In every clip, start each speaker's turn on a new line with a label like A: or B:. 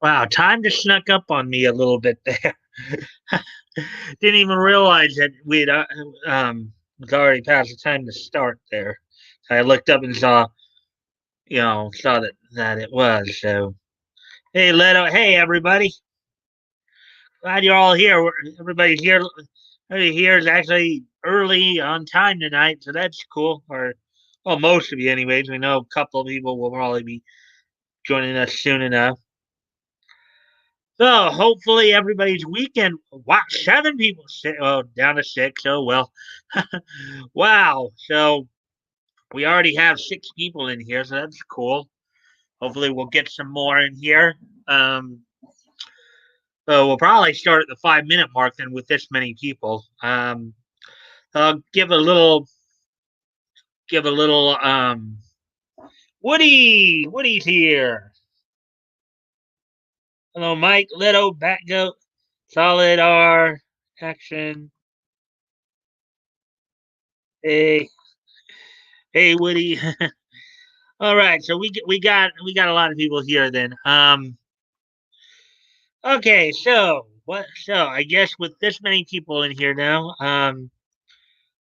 A: Wow, time just snuck up on me a little bit there. Didn't even realize that we'd was already past the time to start there. So I looked up and saw that it was. So hey, Leto, hey everybody, glad you're all here. Everybody's here. Everybody here is actually early on time tonight, so that's cool. Or well, most of you, anyways. We know a couple of people will probably be joining us soon enough. So hopefully everybody's weekend. Wow, 7 people. Oh, down to 6. Oh well. Wow. So we already have 6 people in here, so that's cool. Hopefully we'll get some more in here. Um, so we'll probably start at the 5 minute mark then with this many people. I'll give a little. Woody's here. Hello, Mike. Little Batgoat. Solid R. Action. Hey, hey, Woody. All right, so we got a lot of people here then. Okay, so what? So I guess with this many people in here now, I'm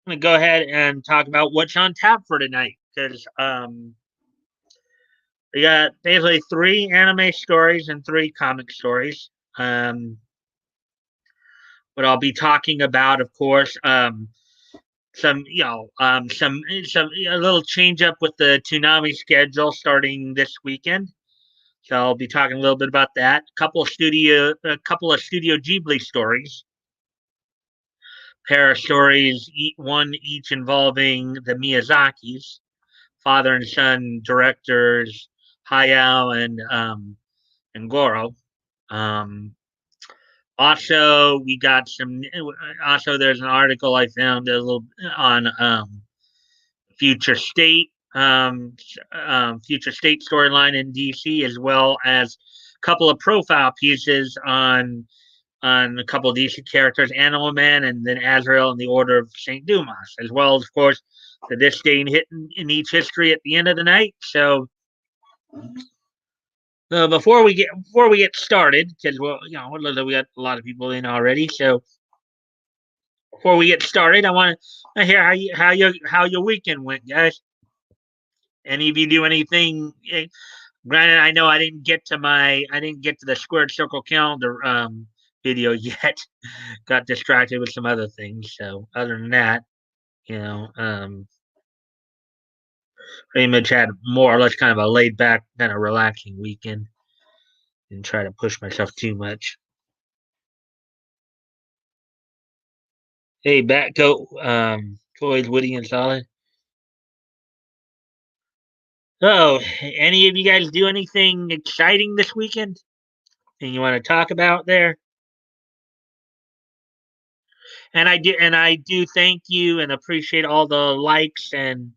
A: gonna go ahead and talk about what's on tap for tonight because we got basically 3 anime stories and 3 comic stories. What I'll be talking about, of course, some a little change up with the Tsunami schedule starting this weekend. So I'll be talking a little bit about that. A couple of Studio Ghibli stories. Pair of stories, one each involving the Miyazakis, father and son directors Hayao and Goro. Um, Also, we got some. Also, there's an article I found a little on future state, future state storyline in DC, as well as a couple of profile pieces on a couple of DC characters, Animal Man, and then Azrael and the Order of Saint Dumas, as well as, of course, the this day in each history at the end of the night. So before we get started, because well, we got a lot of people in already. So before we get started, I want to hear how your weekend went, guys. Any of you do anything? Granted, I know I didn't get to the squared circle calendar video yet. Got distracted with some other things. So other than that, you know, um, pretty much had more or less kind of a laid back, kind of relaxing weekend. Didn't try to push myself too much. Hey, Batcoat, Toys, Woody, and Solid. So, any of you guys do anything exciting this weekend? Anything you want to talk about there? And I do thank you and appreciate all the likes and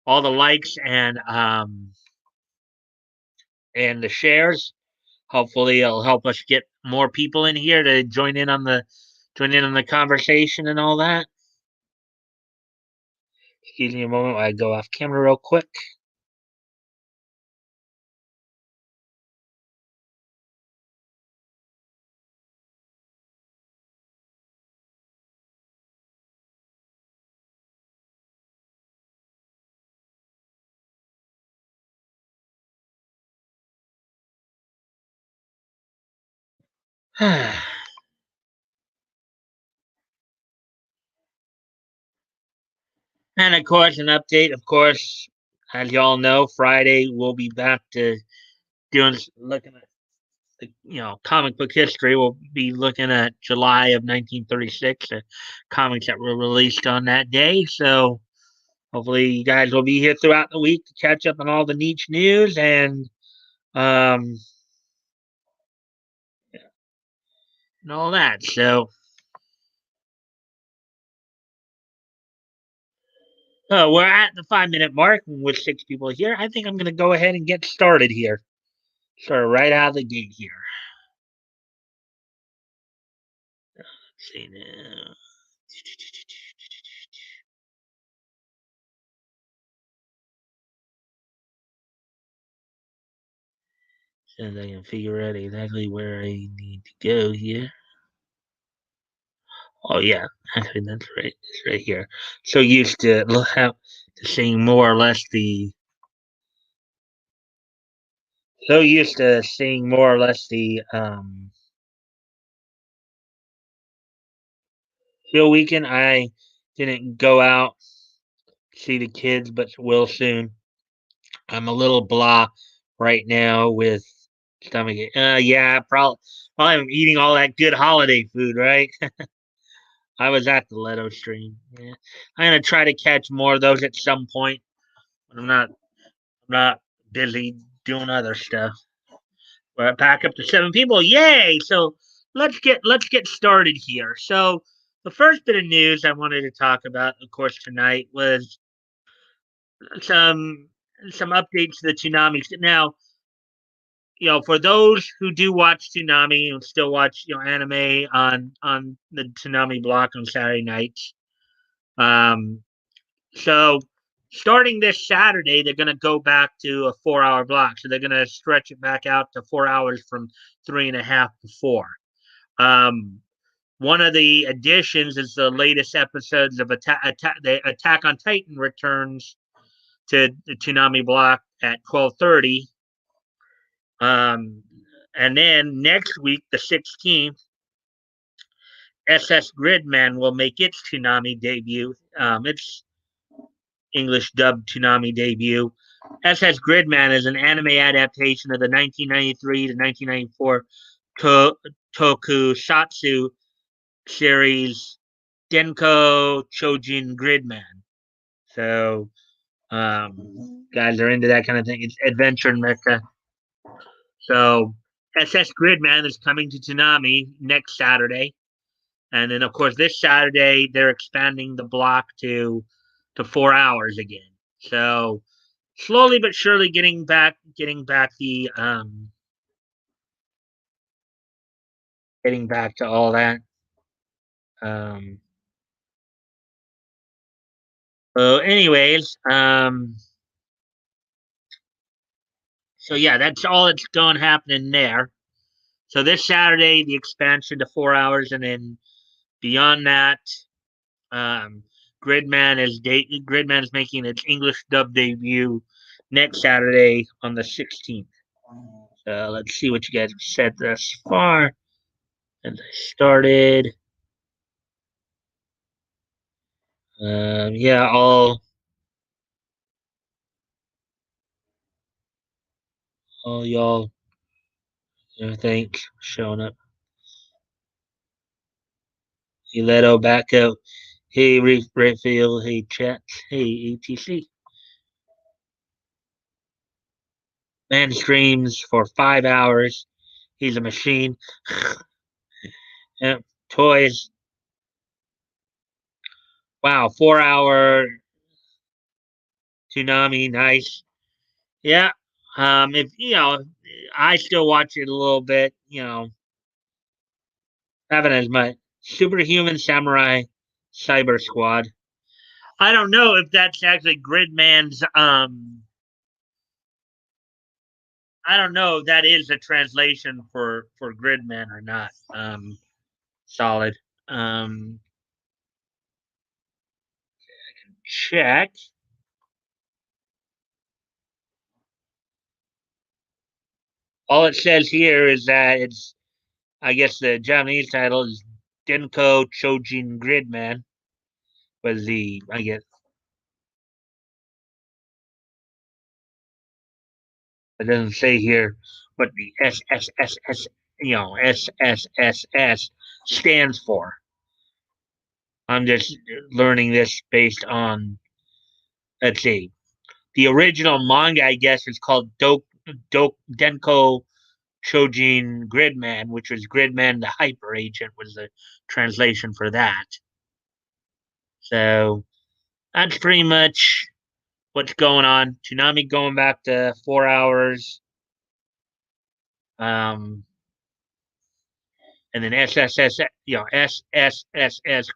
A: the shares. Hopefully, it'll help us get more people in here to join in on the conversation and all that. Excuse me a moment while I go off camera real quick. And of course, an update. Of course, as y'all know, Friday we'll be back to looking at the comic book history. We'll be looking at July of 1936, the comics that were released on that day. So hopefully, you guys will be here throughout the week to catch up on all the niche news um and all that. So we're at the 5 minute mark with 6 people here. I think I'm going to go ahead and get started here. Start right out of the gate here. Let's see now. And I can figure out exactly where I need to go here. Oh yeah, actually that's right. It's right here. So used to have to seeing more or less the. So used to seeing more or less the Hill weekend. I didn't go out see the kids, but will soon. I'm a little blah right now with stomach. Yeah, probably I'm eating all that good holiday food, right? I was at the Leto stream. Yeah, I'm gonna try to catch more of those at some point. I'm not busy doing other stuff. We're back up to 7 people. Yay! So let's get started here. So the first bit of news I wanted to talk about, of course, tonight was some some updates to the Tsunamis. Now, for those who do watch Tsunami and still watch, anime on the Tsunami block on Saturday nights. Um, so starting this Saturday, they're going to go back to a 4-hour block. So they're going to stretch it back out to 4 hours from 3.5 to 4. Um, One of the additions is the latest episodes of the Attack on Titan returns to the Tsunami block at 12:30. And then next week, the 16th, SS Gridman will make its Tsunami debut. Its English dubbed Tsunami debut. SS Gridman is an anime adaptation of the 1993 to 1994 tokusatsu series Denko Chojin Gridman. So, guys are into that kind of thing. It's adventure and mecha. So, SS Gridman is coming to Tsunami next Saturday. And then, of course, this Saturday, they're expanding the block to 4 hours again. So, slowly but surely getting back to all that. Um, so yeah, that's all that's going happening there. So this Saturday, the expansion to 4 hours, and then beyond that, um, Gridman is making its English dub debut next Saturday on the 16th. So let's see what you guys have said thus far. And I started. Yeah, all y'all, I think, showing up. Hey, Leto, back up. Hey, Redfield. Hey, chat. Hey, ATC. Man streams for 5 hours. He's a machine. Yep. Toys. Wow, 4 hour Tsunami. Nice. Yeah. If I still watch it a little bit. Haven't as much. Superhuman Samurai Cyber Squad. I don't know if that's actually Gridman's. I don't know if that is a translation for Gridman or not. Solid. Um, Check. All it says here is that it's. I guess the Japanese title is Denko Chojin Gridman. Was the I guess it doesn't say here what the SSSS SSSS stands for. I'm just learning this based on, let's see, the original manga. I guess is called Denko Chojin Gridman, which was Gridman the Hyper Agent was the translation for that. So that's pretty much what's going on. Tsunami going back to 4 hours. Um, and then SSSS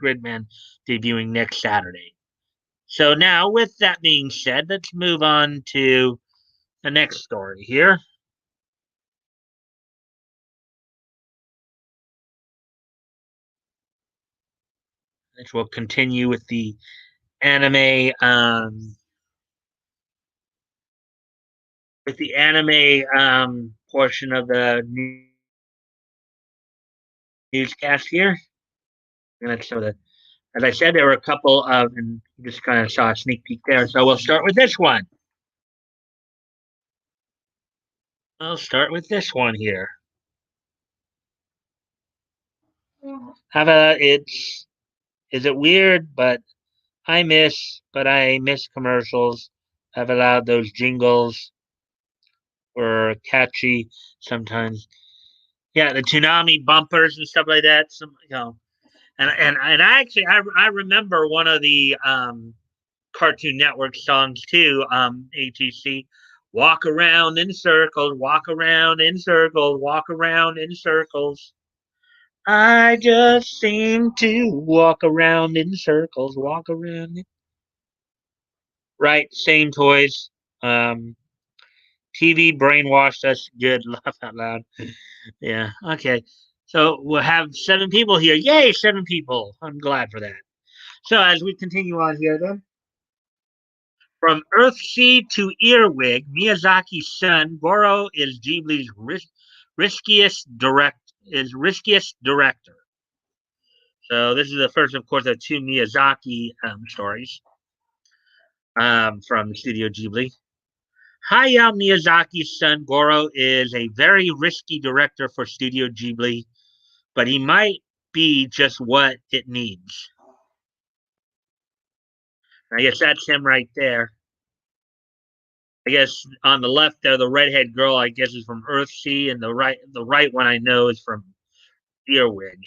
A: Gridman debuting next Saturday. So now, with that being said, let's move on to the next story here. which will continue with the anime portion of the newscast here. And some of the, as I said, there were a couple of, and you just kind of saw a sneak peek there. So we'll start with this one. I'll start with this one here. How about it's? Is it weird? But I miss commercials. I've allowed those jingles were catchy sometimes. Yeah, the Tsunami bumpers and stuff like that. Some, and I remember one of the Cartoon Network songs too. ATC, walk around in circles, walk around in circles, walk around in circles. I just seem to walk around in circles, walk around. Right, same toys. Um, TV brainwashed us. Good, laugh out loud. Yeah, okay. So we'll have 7 people here. Yay, 7 people. I'm glad for that. So as we continue on here, then, from Earthsea to Earwig, Miyazaki's son Goro is Ghibli's riskiest director. So this is the first, of course, of 2 Miyazaki stories from Studio Ghibli. Hayao Miyazaki's son Goro is a very risky director for Studio Ghibli, but he might be just what it needs. I guess that's him right there. I guess on the left there, the redhead girl, I guess, is from Earthsea, and the right one I know is from Earwig.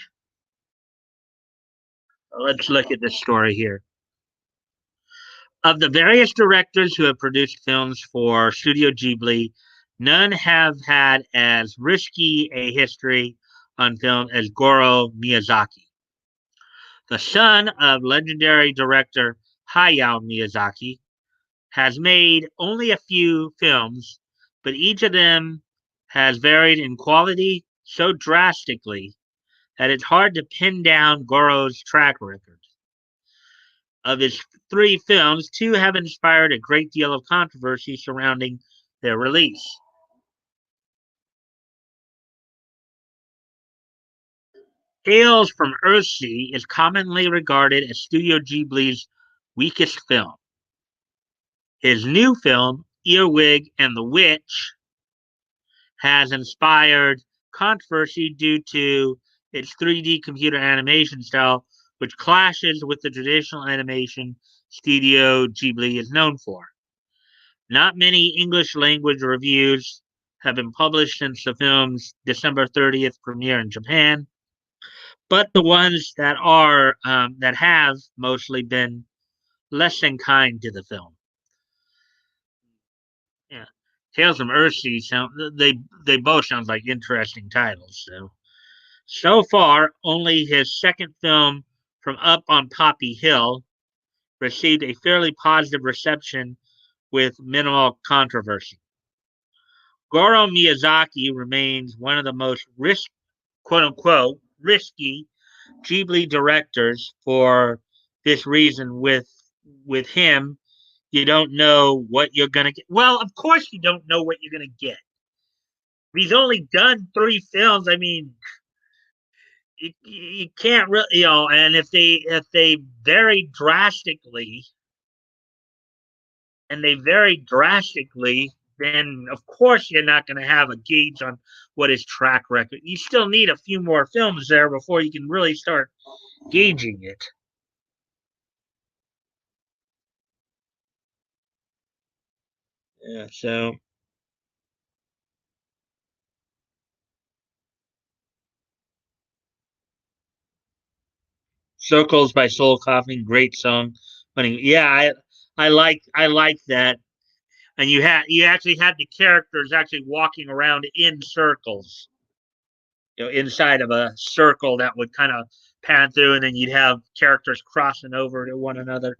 A: Let's look at this story here. Of the various directors who have produced films for Studio Ghibli, none have had as risky a history on film as Goro Miyazaki. The son of legendary director Hayao Miyazaki has made only a few films, but each of them has varied in quality so drastically that it's hard to pin down Goro's track record. Of his 3 films, 2 have inspired a great deal of controversy surrounding their release. Tales from Earthsea is commonly regarded as Studio Ghibli's weakest film. His new film, Earwig and the Witch, has inspired controversy due to its 3D computer animation style, which clashes with the traditional animation Studio Ghibli is known for. Not many English language reviews have been published since the film's December 30th premiere in Japan, but the ones that have mostly been less than kind to the film. Yeah, Tales from Earthsea they both sound like interesting titles. So far, only his second film, From Up on Poppy Hill, received a fairly positive reception with minimal controversy. Goro Miyazaki remains one of the most quote unquote risky Ghibli directors for this reason. With him, you don't know what you're gonna get. Well, of course you don't know what you're gonna get. He's only done 3 films. I mean, you can't really, and if they vary drastically, then of course you're not going to have a gauge on what his track record. You still need a few more films there before you can really start gauging it. Yeah, so Circles by Soul Coughing, great song. Funny. Yeah, I like that. And you actually had the characters actually walking around in circles. Inside of a circle that would kind of pan through, and then you'd have characters crossing over to one another.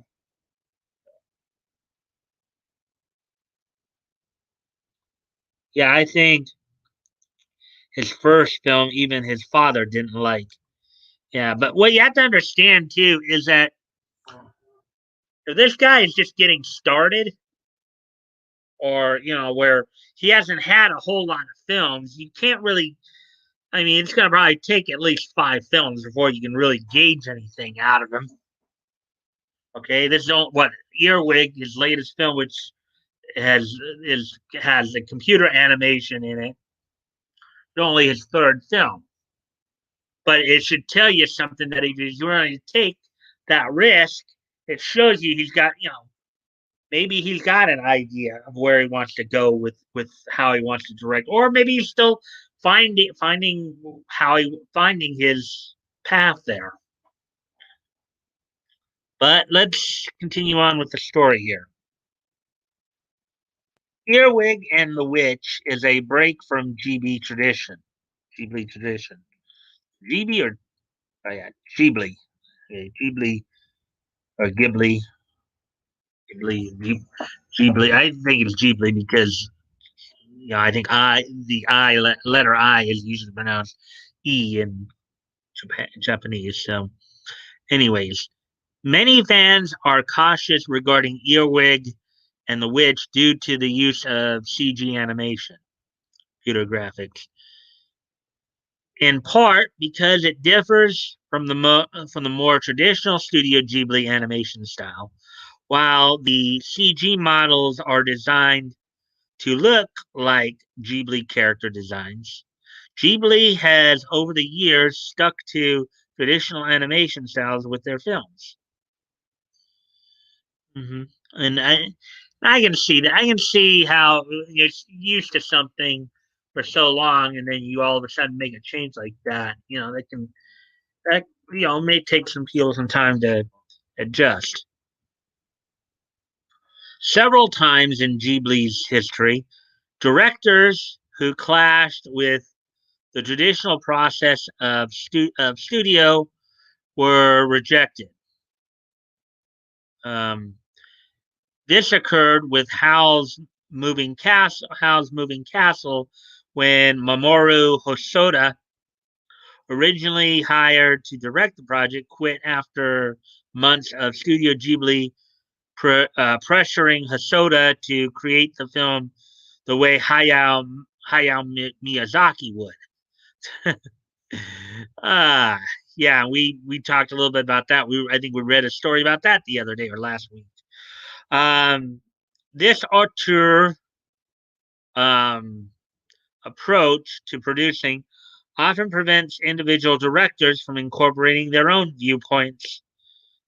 A: Yeah, I think his first film, even his father didn't like. Yeah, but what you have to understand too is that if this guy is just getting started, or where he hasn't had a whole lot of films, you can't really. I mean, it's going to probably take at least 5 films before you can really gauge anything out of him. Okay, this is what Earwig, his latest film, which has the computer animation in it. It's only his third film, but it should tell you something that if he's willing to take that risk, it shows you he's got maybe he's got an idea of where he wants to go with how he wants to direct, or maybe he's still finding his path there. But let's continue on with the story here. Earwig and the Witch is a break from GB tradition. Ghibli tradition. GB or oh yeah, Ghibli. Ghibli or Ghibli. I think it's Ghibli because I think letter I is usually pronounced E in Japanese. So, anyways, many fans are cautious regarding Earwig and the Witch due to the use of CG animation, computer graphics, in part because it differs from the more traditional Studio Ghibli animation style. While the CG models are designed to look like Ghibli character designs, Ghibli has over the years stuck to traditional animation styles with their films. hmm And I can see that. I can see how you're used to something for so long, and then you all of a sudden make a change like that. That may take some people some time to adjust. Several times in Ghibli's history, directors who clashed with the traditional process of studio were rejected. Um, this occurred with Howl's Moving Castle, when Mamoru Hosoda, originally hired to direct the project, quit after months of Studio Ghibli pressuring Hosoda to create the film the way Hayao Miyazaki would. Ah, yeah, we talked a little bit about that. I think we read a story about that the other day or last week. Um, this auteur um, approach to producing often prevents individual directors from incorporating their own viewpoints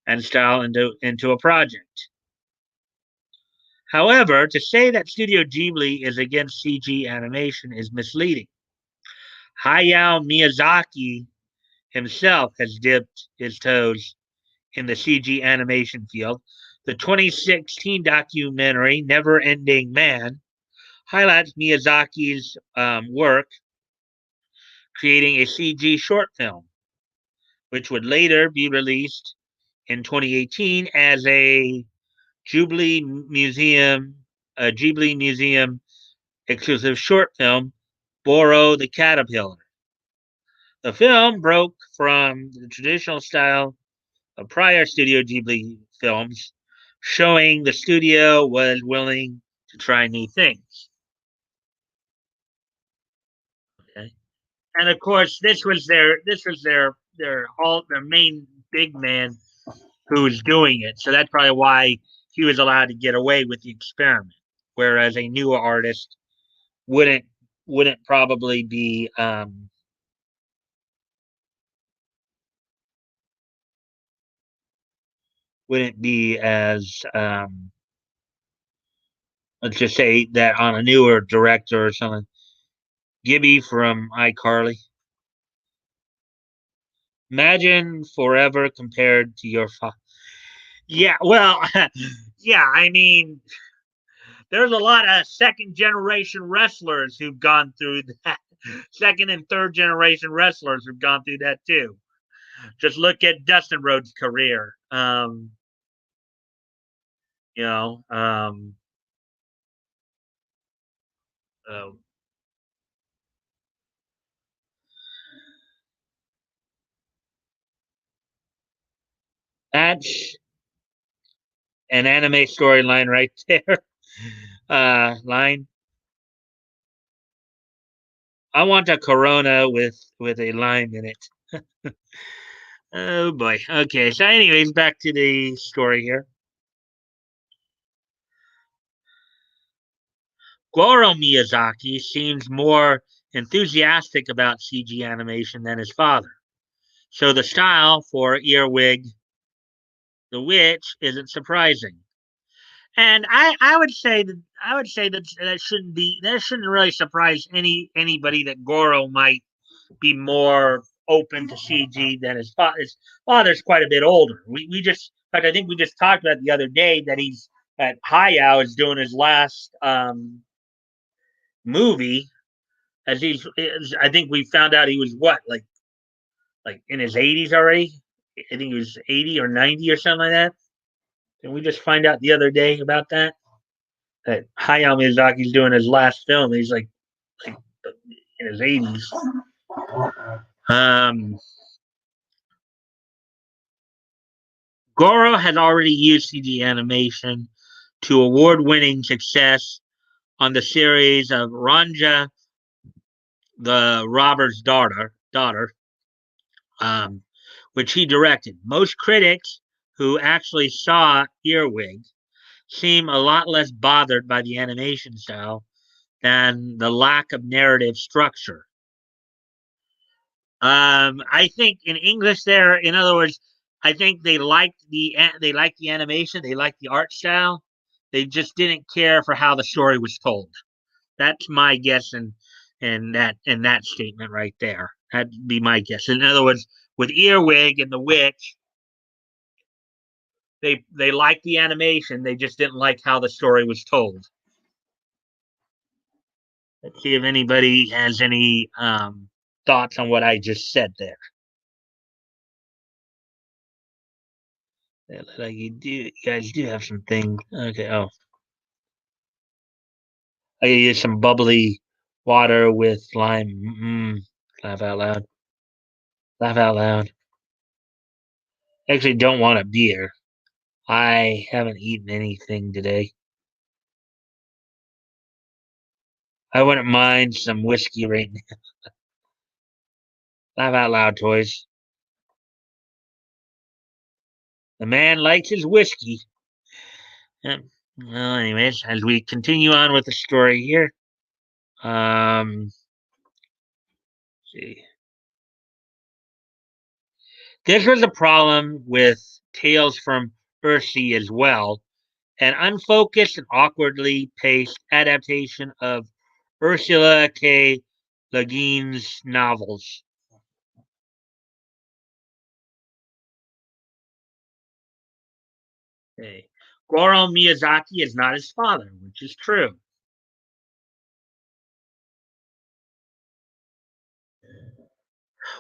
A: and style into a project. However, to say that Studio Ghibli is against CG animation is misleading. Hayao Miyazaki himself has dipped his toes in the CG animation field. The 2016 documentary Never Ending Man highlights Miyazaki's work creating a CG short film, which would later be released in 2018 as Ghibli Museum exclusive short film, Boro the Caterpillar. The film broke from the traditional style of prior Studio Ghibli films, showing the studio was willing to try new things. Okay. And of course, this was their main big man who was doing it. So that's probably why he was allowed to get away with the experiment, whereas a newer artist wouldn't wouldn't probably be wouldn't be as let's just say that on a newer director or something. Gibby from iCarly. Imagine forever compared to your father. Yeah, well, yeah. I mean, there's a lot of second generation wrestlers who've gone through that. Second and third generation wrestlers who've gone through that too. Just look at Dustin Rhodes' career. You know, uh, That's an anime storyline right there. Line. I want a Corona with a lime in it. Oh boy. Okay. So, anyways, back to the story here. Goro Miyazaki seems more enthusiastic about CG animation than his father. So the style for Earwig the Witch isn't surprising. And I would say that that shouldn't really surprise anybody that Goro might be more open to CG than his father. His father's quite a bit older. We just in fact I think we just talked about the other day that he's that Hayao is doing his last movie as I think we found out he was what like in his 80s already. I think he was 80 or 90 or something like that. Did we just find out the other day about that? That Hayao Miyazaki's doing his last film. He's like in his 80s. Um, Goro had already used CG animation to award-winning success on the series of Ranja, the Robber's daughter, um, which he directed. Most critics who actually saw Earwig seem a lot less bothered by the animation style than the lack of narrative structure. I think in English, there, in other words, I think they liked the animation, they liked the art style. They just didn't care for how the story was told. That's my guess, in that statement right there. That'd be my guess. In other words, with Earwig and the Witch, they liked the animation, they just didn't like how the story was told. Let's see if anybody has any thoughts on what I just said there. Like you guys do have some things. Okay. Oh, I use some bubbly water with lime. Laugh out loud. Laugh out loud. Actually, don't want a beer. I haven't eaten anything today. I wouldn't mind some whiskey right now. Laugh out loud, toys. The man likes his whiskey. Yeah. Well, anyways, as we continue on with the story here, see. This was a problem with Tales from Earthsea as well, an unfocused and awkwardly paced adaptation of Ursula K. Le Guin's novels. Okay. Goro Miyazaki is not his father, which is true.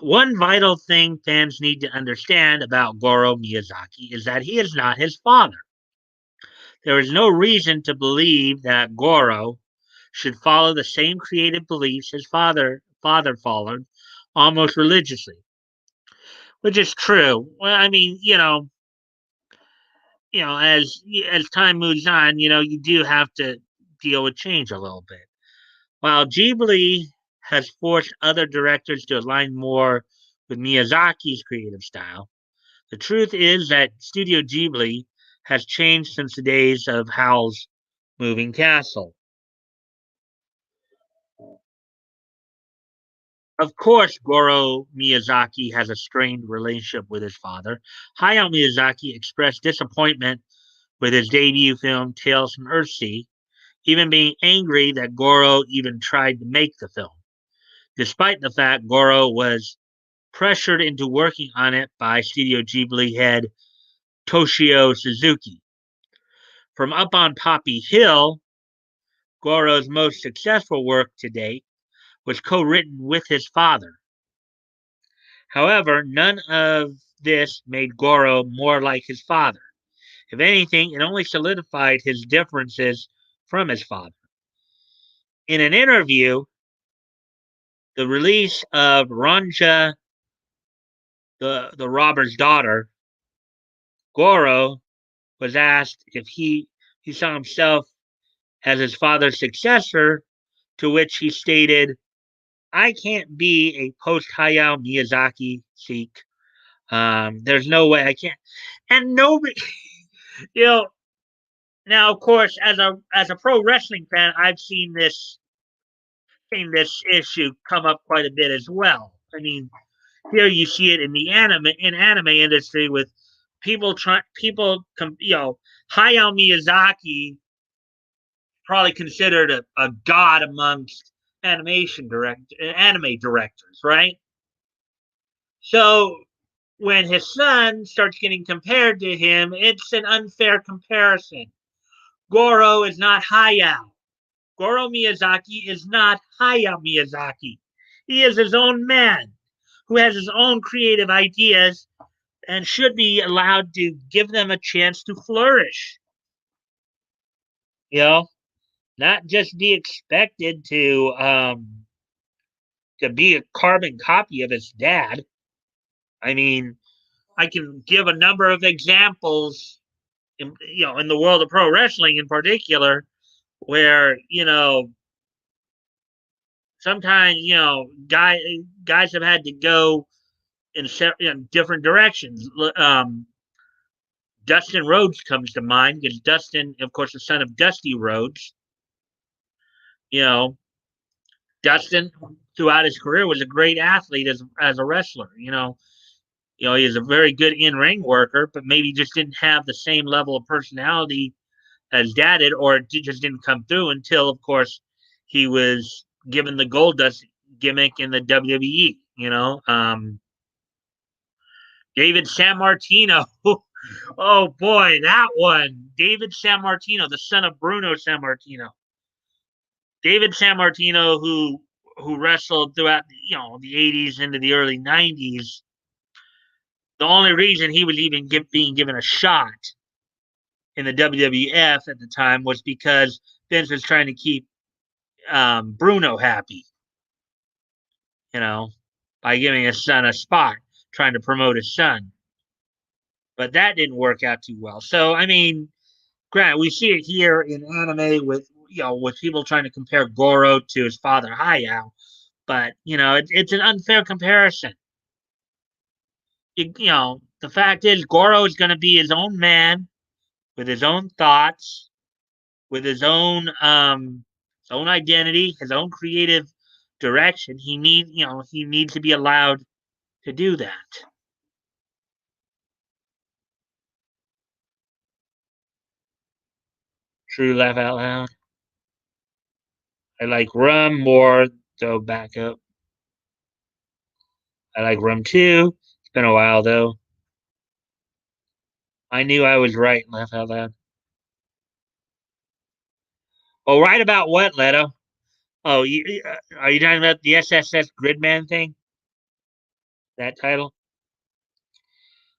A: One vital thing fans need to understand about Goro Miyazaki is that he is not his father. There is no reason to believe that Goro should follow the same creative beliefs his father followed almost religiously, which is true. Well, I mean, as time moves on, you do have to deal with change a little bit. While Ghibli has forced other directors to align more with Miyazaki's creative style, the truth is that Studio Ghibli has changed since the days of Howl's Moving Castle. Of course, Goro Miyazaki has a strained relationship with his father. Hayao Miyazaki expressed disappointment with his debut film, Tales from Earthsea, even being angry that Goro even tried to make the film, despite the fact Goro was pressured into working on it by Studio Ghibli head Toshio Suzuki. From Up on Poppy Hill, Goro's most successful work to date, was co written with his father. However, none of this made Goro more like his father. If anything, it only solidified his differences from his father. In an interview, the release of Ranja, the robber's daughter, Goro was asked if he saw himself as his father's successor, to which he stated, "I can't be a post Hayao Miyazaki Sikh. There's no way I can't." And nobody, you know. Now, of course, as a pro wrestling fan, I've seen this issue come up quite a bit as well. I mean, here you see it in the anime industry with Hayao Miyazaki, probably considered a god amongst anime directors, right? So when his son starts getting compared to him, it's an unfair comparison. Goro is not Hayao. Goro Miyazaki is not Hayao Miyazaki. He is his own man who has his own creative ideas and should be allowed to give them a chance to flourish. You know, not just be expected to be a carbon copy of his dad. I mean, I can give a number of examples in the world of pro wrestling in particular, where sometimes guys have had to go in different directions. Dustin Rhodes comes to mind because Dustin, of course, the son of Dusty Rhodes. You know, Dustin throughout his career was a great athlete as a wrestler. He is a very good in ring worker, but maybe just didn't have the same level of personality as dad did, or it just didn't come through until, of course, he was given the Goldust gimmick in the WWE. David San Martino. Oh boy, that one. David San Martino, the son of Bruno San Martino. David San Martino, who wrestled throughout the 80s into the early 90s. The only reason he was even being given a shot in the WWF at the time was because Vince was trying to keep Bruno happy, by giving his son a spot, trying to promote his son. But that didn't work out too well. So, I mean, granted, we see it here in anime with people trying to compare Goro to his father Hayao, but it's an unfair comparison. The fact is, Goro is going to be his own man with his own thoughts, with his own identity, his own creative direction. He needs to be allowed to do that. True laugh out loud. I like rum more, though. Back up. I like rum too. It's been a while though. I knew I was right. Laugh out loud. Oh, right about what, Leto? Oh, are you talking about the SSS Gridman thing? That title?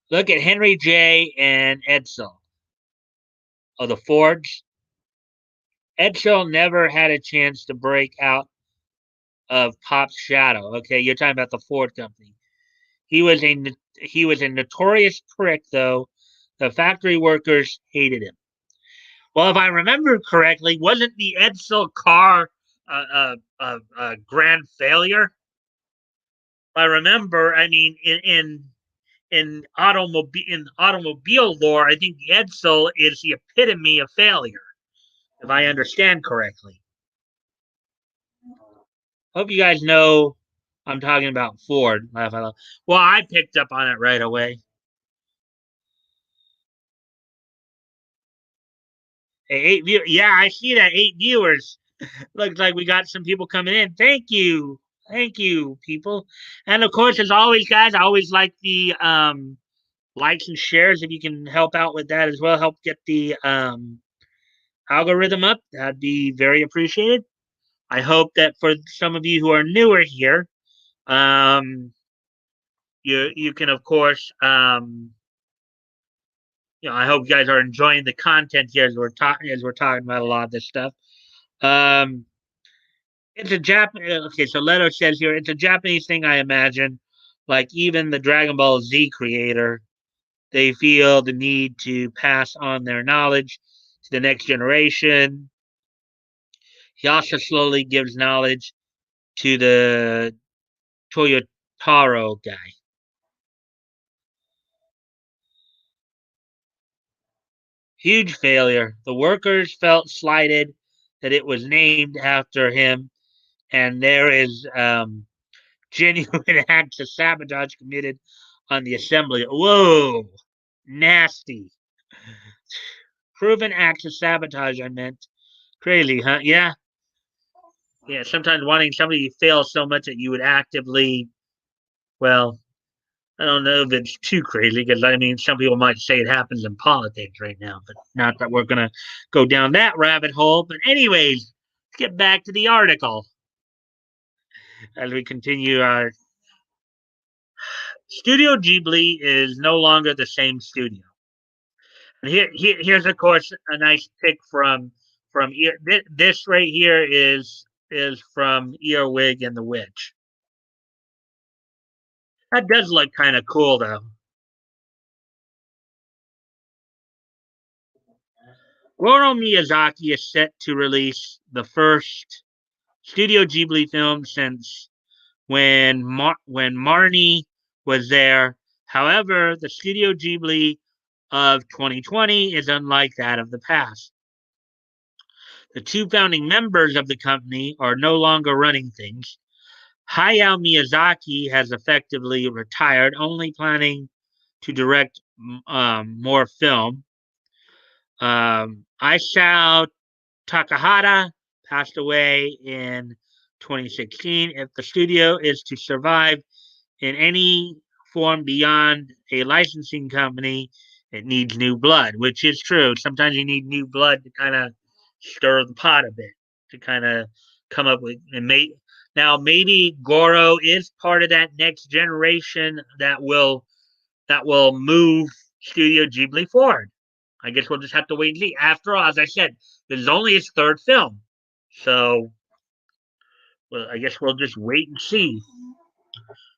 A: Look at Henry J. and Edsel. Oh, the Fords. Edsel never had a chance to break out of Pop's shadow. Okay, you're talking about the Ford company. He was a notorious prick, though. The factory workers hated him. Well, if I remember correctly, wasn't the Edsel car a grand failure? I remember. I mean, in automobile lore, I think the Edsel is the epitome of failure, if I understand correctly. Hope you guys know I'm talking about Ford. Well, I picked up on it right away. Hey, yeah, I see that 8 viewers. Looks like we got some people coming in. Thank you, people. And of course, as always, guys, I always like the likes and shares. If you can help out with that as well, help get the algorithm up, that'd be very appreciated. I hope that for some of you who are newer here, um, you can of course I hope you guys are enjoying the content here as we're talking about a lot of this stuff. Um, it's a Japanese. Okay, so Leto says here it's a Japanese thing, I imagine. Like even the Dragon Ball Z creator They feel the need to pass on their knowledge to the next generation. He also slowly gives knowledge to the Toyotaro guy. Huge failure. The workers felt slighted that it was named after him, and there is genuine acts of sabotage committed on the assembly. Whoa, nasty. Proven acts of sabotage, I meant. Crazy, huh? Yeah. Yeah, sometimes wanting somebody to fail so much that you would actively, well, I don't know if it's too crazy because I mean, some people might say it happens in politics right now, but not that we're going to go down that rabbit hole. But, anyways, let's get back to the article as we continue our. Studio Ghibli is no longer the same studio. And here's of course a nice pick from this right here is from Earwig and the Witch. That does look kind of cool though. Goro Miyazaki is set to release the first Studio Ghibli film since when Marnie was there. However, the Studio Ghibli of 2020 is unlike that of the past. The two founding members of the company are no longer running things. Hayao Miyazaki has effectively retired, only planning to direct more film. Isao Takahata passed away in 2016. If the studio is to survive in any form beyond a licensing company, it needs new blood, which is true. Sometimes you need new blood to kind of stir the pot a bit, to kind of come up with and make. Now maybe Goro is part of that next generation that will move Studio Ghibli forward. I guess we'll just have to wait and see. After all, as I said, this is only his third film, so well, I guess we'll just wait and see.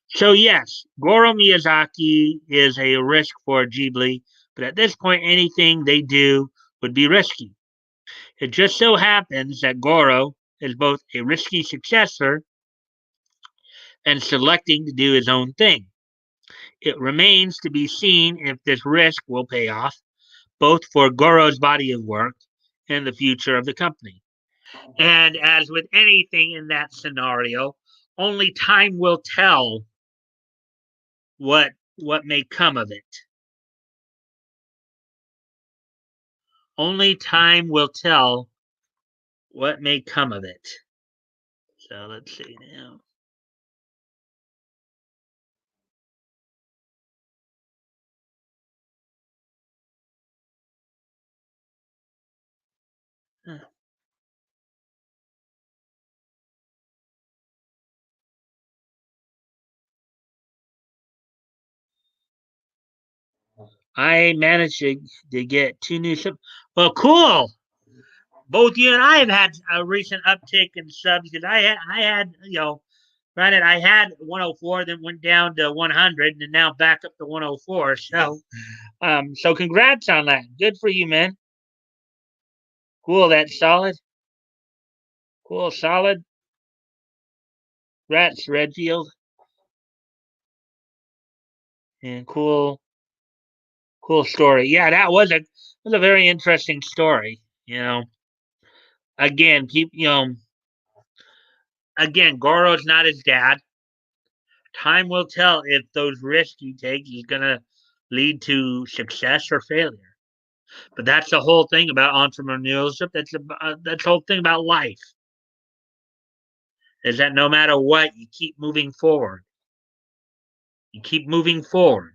A: So yes, Goro Miyazaki is a risk for Ghibli, but at this point, anything they do would be risky. It just so happens that Goro is both a risky successor and selecting to do his own thing. It remains to be seen if this risk will pay off, both for Goro's body of work and the future of the company. And as with anything in that scenario, only time will tell what may come of it. Only time will tell what may come of it. So let's see now. I managed to get two new subs. Well, cool. Both you and I have had a recent uptick in subs because I had granted I had 104, then went down to 100, and now back up to 104. So congrats on that. Good for you, man. Cool. That's solid. Cool, solid. Rats Redfield and cool story. Yeah, that was a very interesting story. Again, again, Goro's not his dad. Time will tell if those risks he takes is gonna lead to success or failure. But that's the whole thing about entrepreneurship. That's the whole thing about life. Is that no matter what, you keep moving forward. You keep moving forward.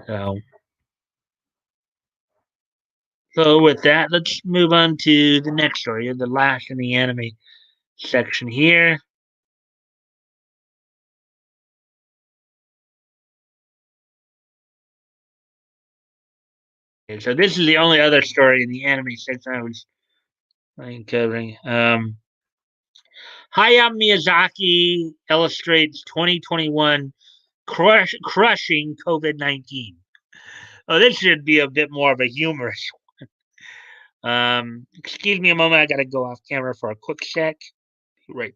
A: So, so with that, let's move on to the next story, the last in the anime section here. Okay, so this is the only other story in the anime section I was covering. Hayao Miyazaki illustrates 2021 crushing COVID-19. Oh, this should be a bit more of a humorous. Excuse me a moment. I got to go off camera for a quick sec. Right.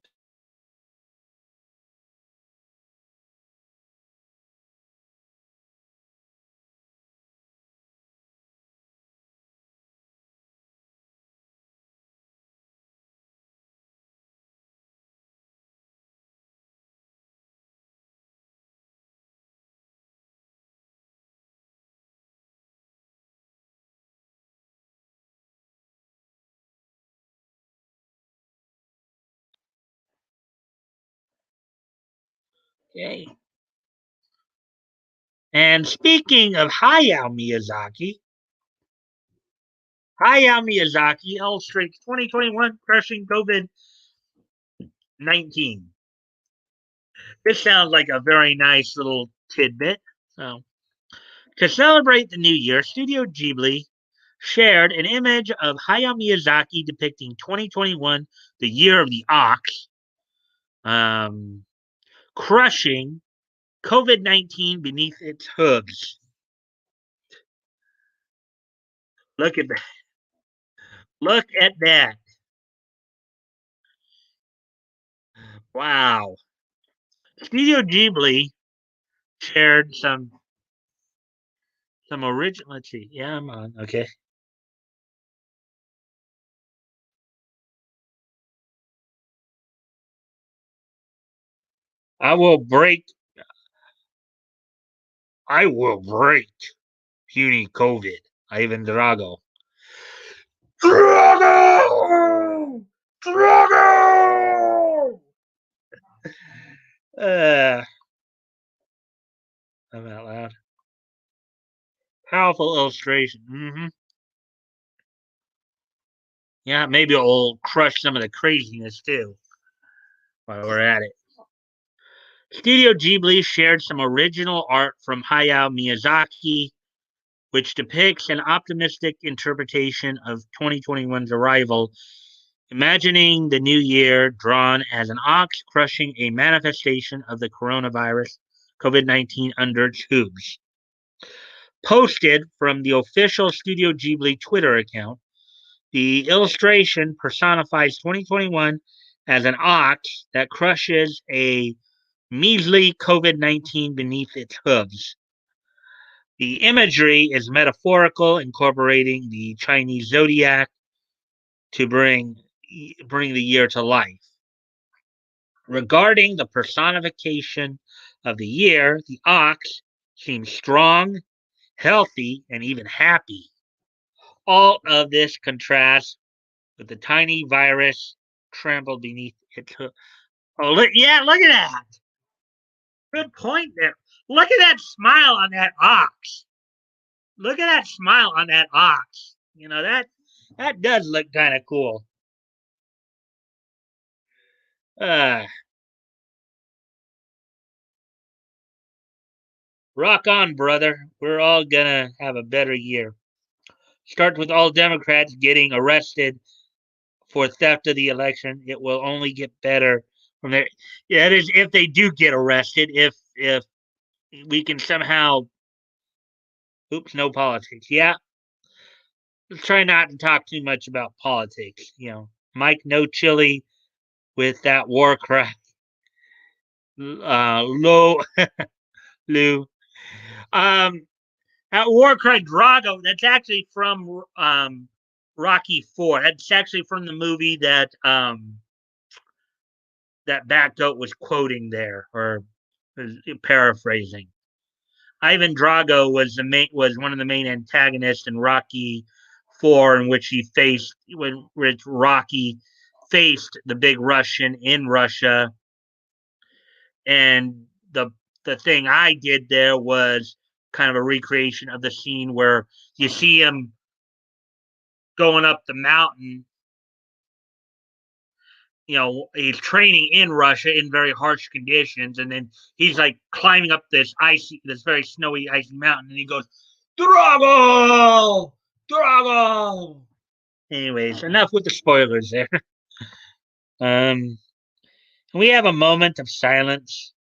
A: Okay. And speaking of Hayao Miyazaki illustrates 2021 crushing COVID-19. This sounds like a very nice little tidbit. So, to celebrate the new year, Studio Ghibli shared an image of Hayao Miyazaki depicting 2021, the year of the ox, um, crushing COVID-19 beneath its hooves. Look at that. Look at that. Wow. Studio Ghibli shared some original. Let's see. Yeah, I'm on. Okay. I will break. I will break puny COVID. Ivan Drago. Drago! Drago! Uh, I'm out loud. Powerful illustration. Yeah, maybe it'll crush some of the craziness too while we're at it. Studio Ghibli shared some original art from Hayao Miyazaki, which depicts an optimistic interpretation of 2021's arrival, imagining the new year drawn as an ox crushing a manifestation of the coronavirus COVID-19 under its hooves. Posted from the official Studio Ghibli Twitter account, the illustration personifies 2021 as an ox that crushes a measly COVID-19 beneath its hooves. The imagery is metaphorical, incorporating the Chinese zodiac to bring the year to life. Regarding the personification of the year, the ox seems strong, healthy, and even happy. All of this contrasts with the tiny virus trampled beneath its hoof. Oh, yeah, look at that. Good point there. Look at that smile on that ox. Look at that smile on that ox. You know, that does look kind of cool. Uh, Rock on, brother. We're all gonna have a better year. Starts with all Democrats getting arrested for theft of the election. It will only get better from there. Yeah, it is if they do get arrested. If we can somehow, oops, no politics. Yeah, let's try not to talk too much about politics. You know, Mike, no chili with that war cry. Low, Lou. Um, that war cry Drago. That's actually from Rocky Four. That's actually from the movie that Backgoat was quoting there or paraphrasing. Ivan Drago was one of the main antagonists in Rocky Four, in which which Rocky faced the big Russian in Russia, and the thing I did there was kind of a recreation of the scene where you see him going up the mountain. You know, he's training in Russia in very harsh conditions, and then he's like climbing up this very snowy, icy mountain, and he goes, Drago! Drago! Anyways, enough with the spoilers there. Um, can we have a moment of silence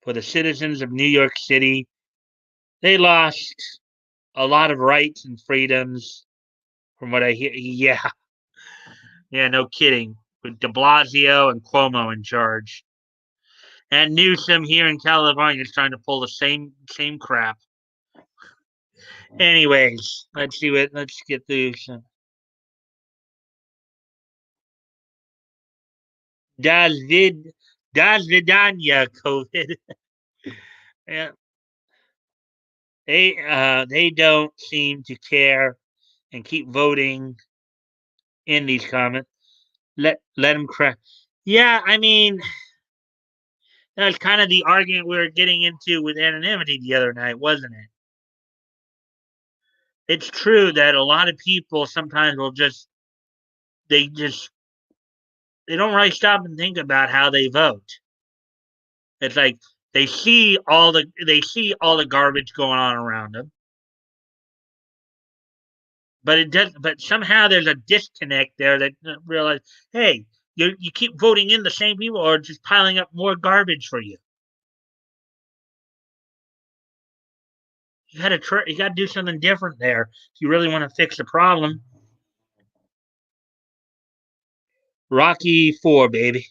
A: for the citizens of New York City. They lost a lot of rights and freedoms, from what I hear. Yeah, no kidding. With De Blasio and Cuomo in charge, and Newsom here in California is trying to pull the same crap. Anyways, let's get through some. Das vid Das vidanya COVID. Yeah, they don't seem to care and keep voting in these comments. Let them crack. Yeah, I mean, that was kind of the argument we were getting into with anonymity the other night, wasn't it? It's true that a lot of people sometimes will they just they don't really stop and think about how they vote. It's like they see all the garbage going on around them, but it does. But somehow there's a disconnect there that realize, hey, you keep voting in the same people, or just piling up more garbage for you. You got to do something different there if you really want to fix the problem. Rocky 4, baby.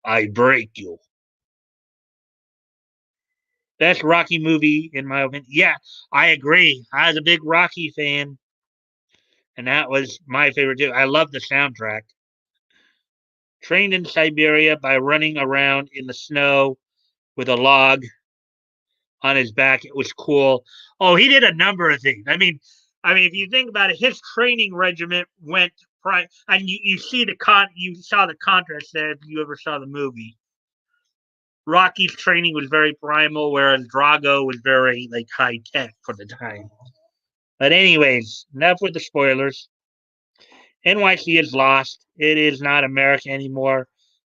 A: I break you. Best Rocky movie in my opinion. Yeah, I agree. I was a big Rocky fan, and that was my favorite too. I love the soundtrack. Trained in Siberia by running around in the snow with a log on his back. It was cool. Oh, he did a number of things. If you think about it, his training regiment went and you saw the contrast there if you ever saw the movie. Rocky's training was very primal, whereas Drago was very like high tech for the time. But anyways, enough with the spoilers. NYC is lost. It is not America anymore.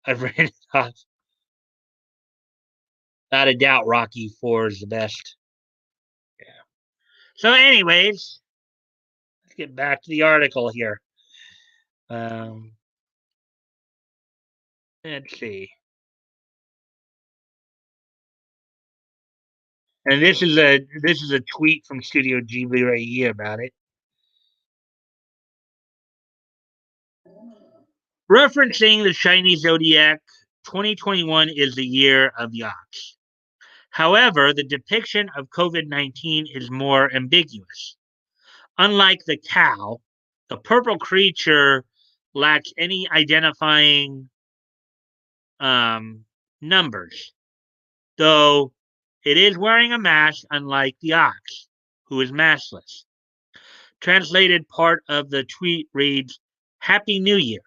A: I've read it off. Without a doubt, Rocky 4 is the best. Yeah. So, anyways, let's get back to the article here. Um, let's see. And this is a tweet from Studio Ghibli right here about it. Referencing the Chinese zodiac, 2021 is the year of the ox. However, the depiction of COVID-19 is more ambiguous. Unlike the cow, the purple creature lacks any identifying numbers, though it is wearing a mask, unlike the ox, who is maskless. Translated part of the tweet reads, Happy New Year.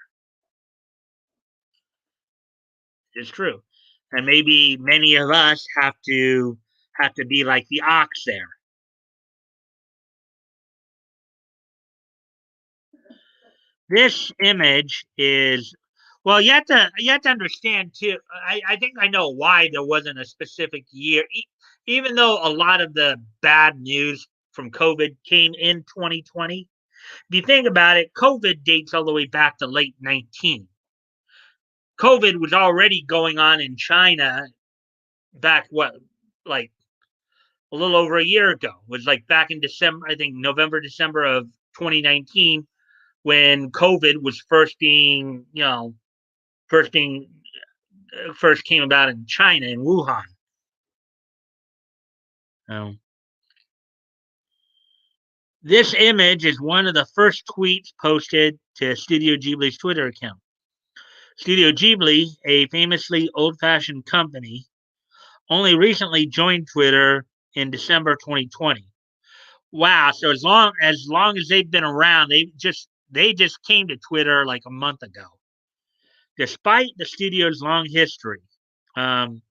A: It's true. And maybe many of us have to be like the ox there. This image is well, you have to understand too. I think I know why there wasn't a specific year, even though a lot of the bad news from COVID came in 2020. If you think about it, COVID dates all the way back to late 19. COVID was already going on in China back like a little over a year ago. It was like back in December, I think November, December of 2019, when COVID was first being first came about in China in Wuhan. Um, this image is one of the first tweets posted to Studio Ghibli's Twitter account. Studio Ghibli, a famously old-fashioned company, only recently joined Twitter in December 2020. Wow! So as long as they've been around, they just came to Twitter like a month ago. Despite the studio's long history, um,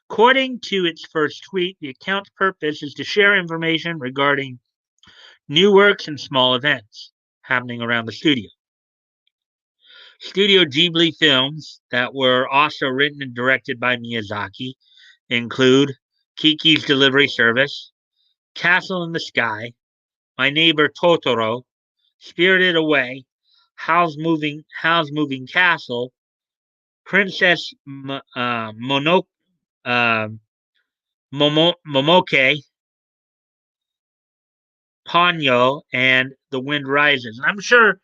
A: according to its first tweet, the account's purpose is to share information regarding new works and small events happening around the studio. Studio Ghibli films that were also written and directed by Miyazaki include Kiki's Delivery Service, Castle in the Sky, My Neighbor Totoro, Spirited Away, Howl's Moving Castle, Princess Mononoke, Momoke, Ponyo, and The Wind Rises. And I'm sure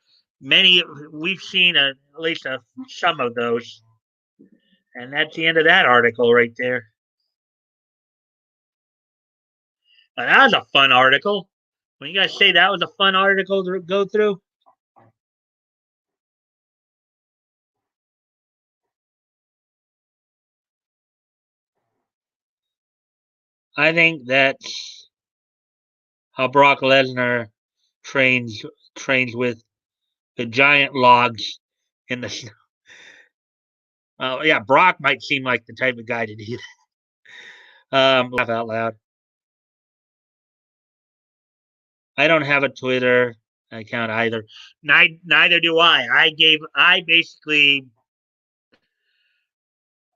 A: we've seen at least some of those. And that's the end of that article right there. That was a fun article. When you guys say that was a fun article to go through, I think that's how Brock Lesnar trains trains with the giant logs in the snow. Yeah, Brock might seem like the type of guy to do that. Laugh out loud. I don't have a Twitter account either. Neither do I. I basically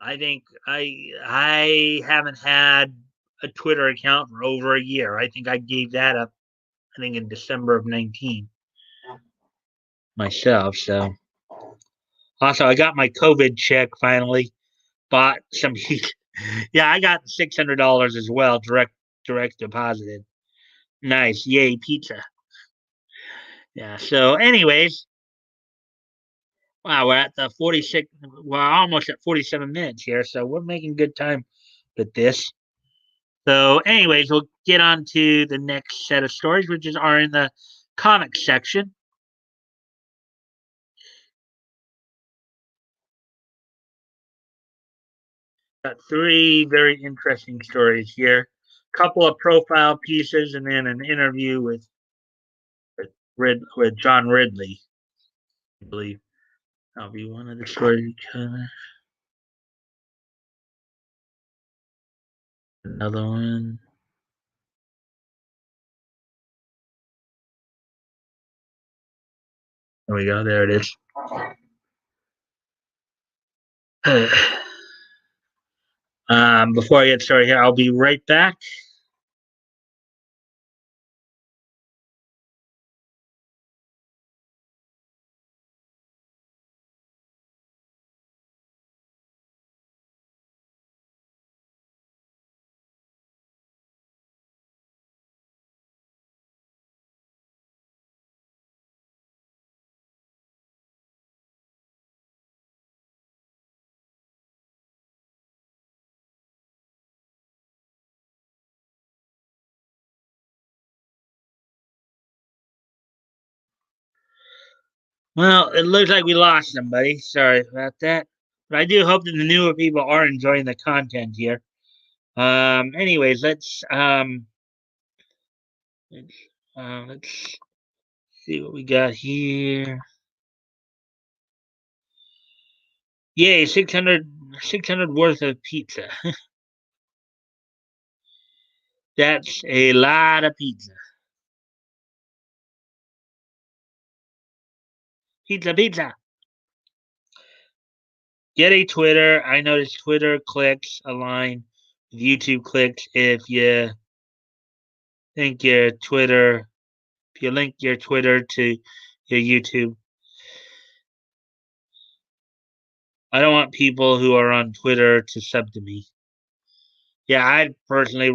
A: I think I haven't had a Twitter account for over a year. I think I gave that up I think in December of 19 myself. So also I got my COVID check finally. Bought some heat. Yeah, I got $600 as well, direct deposited. Nice, yay pizza. Yeah. So, anyways, wow, we're at the 46. We're almost at 47 minutes here, so we're making good time with this. So, anyways, we'll get on to the next set of stories, which are in the comic section. Got three very interesting stories here. Couple of profile pieces, and then an interview with John Ridley, I believe. That'll be one of the stories. Another one. There we go. There it is. Before I get started here, I'll be right back. Well, it looks like we lost somebody. Sorry about that. But I do hope that the newer people are enjoying the content here. Anyways, let's see what we got here. Yay, 600 worth of pizza. That's a lot of pizza. Pizza, pizza. Get a Twitter. I noticed Twitter clicks align with YouTube clicks if you think your Twitter, if you link your Twitter to your YouTube. I don't want people who are on Twitter to sub to me. Yeah, I personally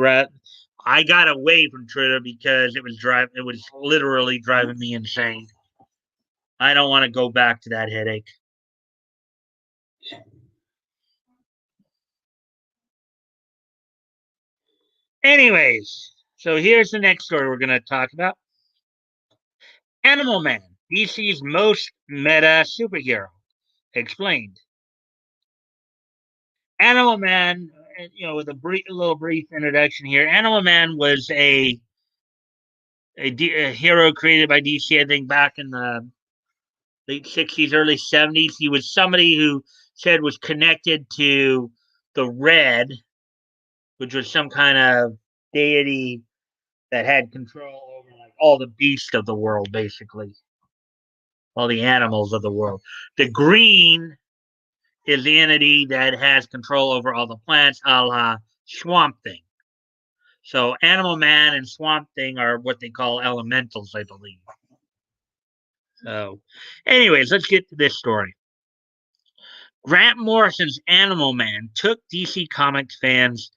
A: I got away from Twitter because it was literally driving me insane. I don't want to go back to that headache. Anyways, so here's the next story we're going to talk about. Animal Man, DC's most meta superhero, explained. Animal Man, with a little brief introduction here. Animal Man was a hero created by DC, I think, back in the late 60s, early 70s. He was somebody who said was connected to the Red, which was some kind of deity that had control over like all the beasts of the world, basically, all the animals of the world. The Green is the entity that has control over all the plants, a la Swamp Thing. So Animal Man and Swamp Thing are what they call elementals, I believe. So, anyways, let's get to this story. Grant Morrison's Animal Man took DC Comics fans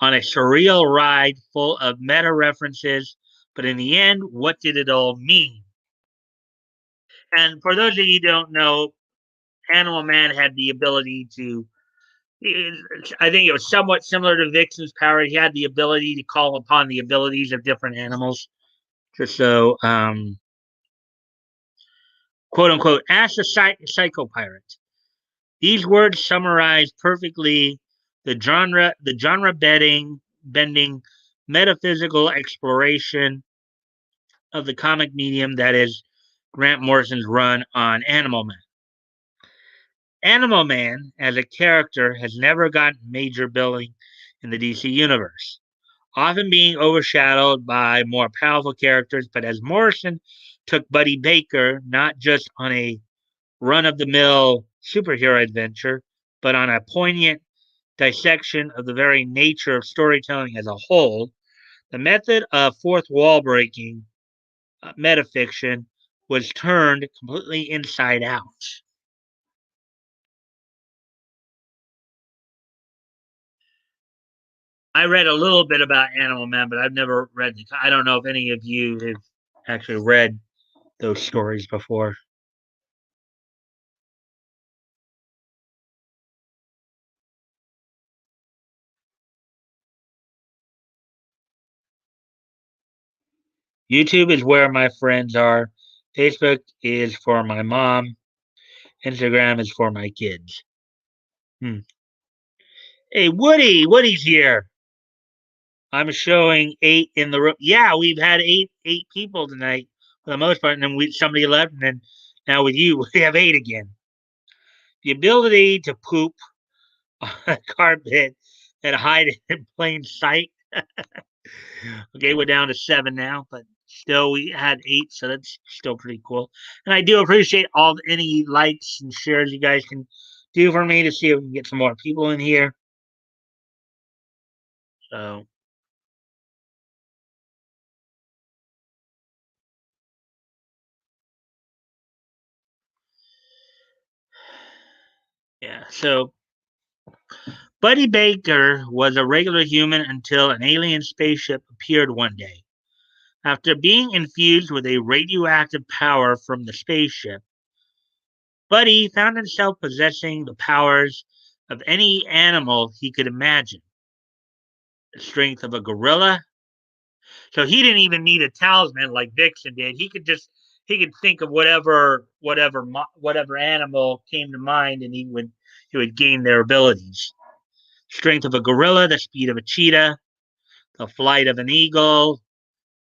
A: on a surreal ride full of meta references, but in the end, what did it all mean? And for those of you who don't know, Animal Man had the ability to, I think it was somewhat similar to Vixen's power. He had the ability to call upon the abilities of different animals. Just so, quote unquote, ask the psycho pirate. These words summarize perfectly the genre bending metaphysical exploration of the comic medium that is Grant Morrison's run on Animal Man. Animal Man, as a character, has never gotten major billing in the DC universe, often being overshadowed by more powerful characters. But as Morrison took Buddy Baker not just on a run of the mill superhero adventure, but on a poignant dissection of the very nature of storytelling as a whole, the method of fourth wall breaking metafiction was turned completely inside out. I read a little bit about Animal Man, but I've never read the. I don't know if any of you have actually read those stories before. YouTube is where my friends are. Facebook is for my mom. Instagram is for my kids. Hmm. Hey, Woody, Woody's here. I'm showing 8 in the room. Yeah, we've had eight people tonight for the most part, and then somebody left, and then now with you we have 8 again. The ability to poop on a carpet and hide it in plain sight. Okay, we're down to 7 now, but still we had 8, so that's still pretty cool. And I do appreciate all any likes and shares you guys can do for me to see if we can get some more people in here. So yeah, so Buddy Baker was a regular human until an alien spaceship appeared one day. After being infused with a radioactive power from the spaceship, Buddy found himself possessing the powers of any animal he could imagine. The strength of a gorilla. So he didn't even need a talisman like Vixen did. He could think of whatever animal came to mind, and he would gain their abilities. Strength of a gorilla, the speed of a cheetah, the flight of an eagle.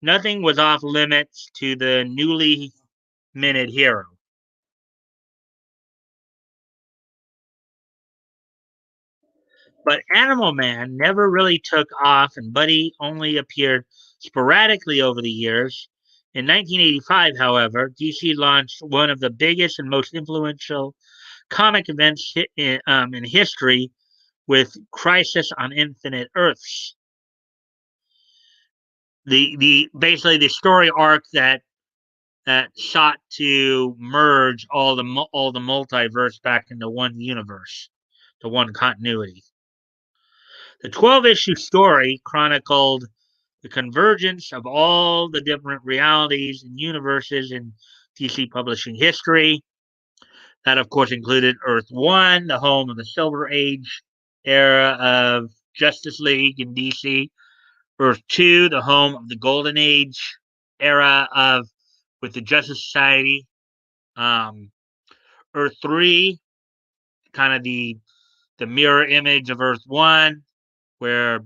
A: Nothing was off limits to the newly minted hero. But Animal Man never really took off, and Buddy only appeared sporadically over the years. In 1985, however, DC launched one of the biggest and most influential comic events in history with Crisis on Infinite Earths. The basically the story arc that sought to merge all the multiverse back into one universe, to one continuity. The 12 issue story chronicled the convergence of all the different realities and universes in DC publishing history. That, of course, included Earth 1, the home of the Silver Age era of Justice League in DC. Earth 2, the home of the Golden Age era of with the Justice Society. Um, Earth 3, kind of the mirror image of Earth 1, where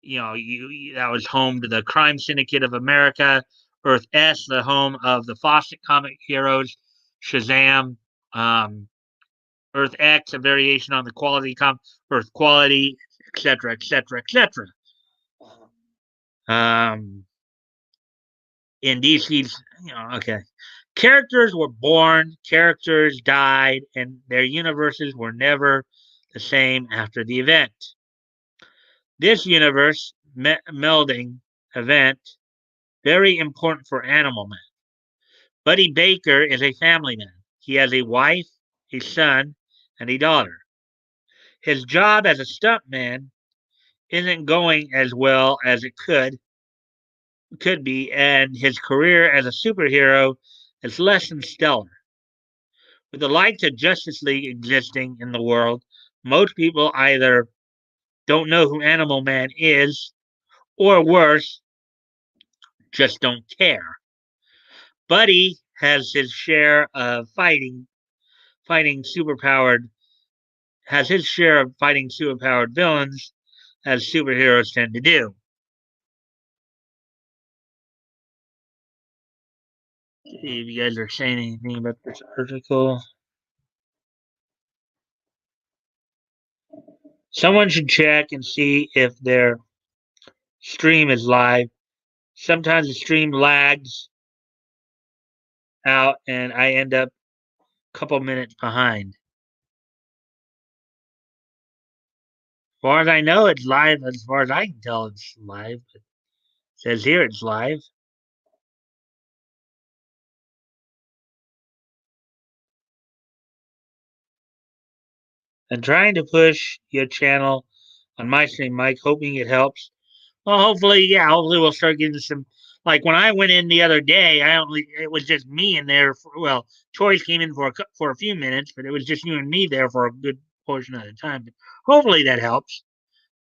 A: that was home to the Crime Syndicate of America. Earth S, the home of the Fawcett comic heroes, Shazam. Um, Earth X, a variation on the Earth Quality, etc., etc., etc. In DC's, okay. Characters were born, characters died, and their universes were never the same after the event. This universe melding event very important for Animal Man. Buddy Baker is a family man. He has a wife, a son, and a daughter. His job as a stuntman isn't going as well as it could be, and his career as a superhero is less than stellar. With the likes of Justice League existing in the world, most people either don't know who Animal Man is, or worse, just don't care. Buddy has his share of fighting superpowered has his share of fighting superpowered villains, as superheroes tend to do. See if you guys are saying anything about this article. Someone should check and see if their stream is live. Sometimes the stream lags out and I end up a couple minutes behind. As far as I know, it's live. As far as I can tell, it's live. It says here it's live. I'm trying to push your channel on my stream, Mike, hoping it helps. Well, hopefully we'll start getting some. Like when I went in the other day, it was just me in there. Choice came in for a few minutes, but it was just you and me there for a good portion of the time. But hopefully that helps.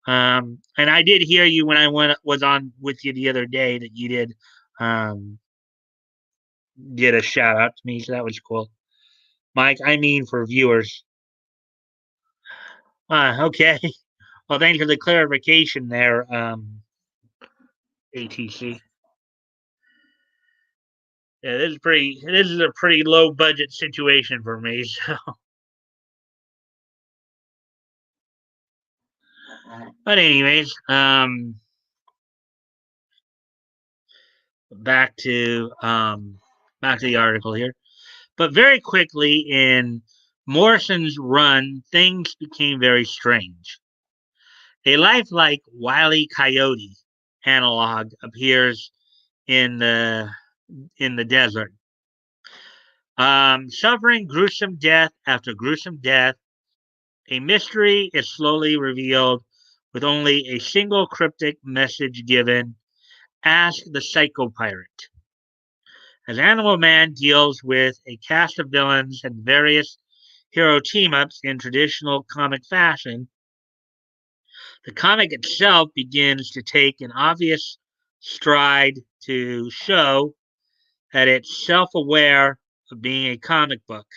A: And I did hear you when was on with you the other day that you did a shout out to me, so that was cool. Mike, I mean for viewers. Okay. Well, thanks for the clarification there, ATC. Yeah, this is a pretty low budget situation for me. So, but anyways, back to the article here. But very quickly in Morrison's run, things became very strange. A lifelike Wile E. Coyote analog appears in the desert. Suffering gruesome death after gruesome death, a mystery is slowly revealed with only a single cryptic message given: ask the Psycho Pirate. As Animal Man deals with a cast of villains and various hero team-ups in traditional comic fashion, the comic itself begins to take an obvious stride to show that it's self-aware of being a comic book.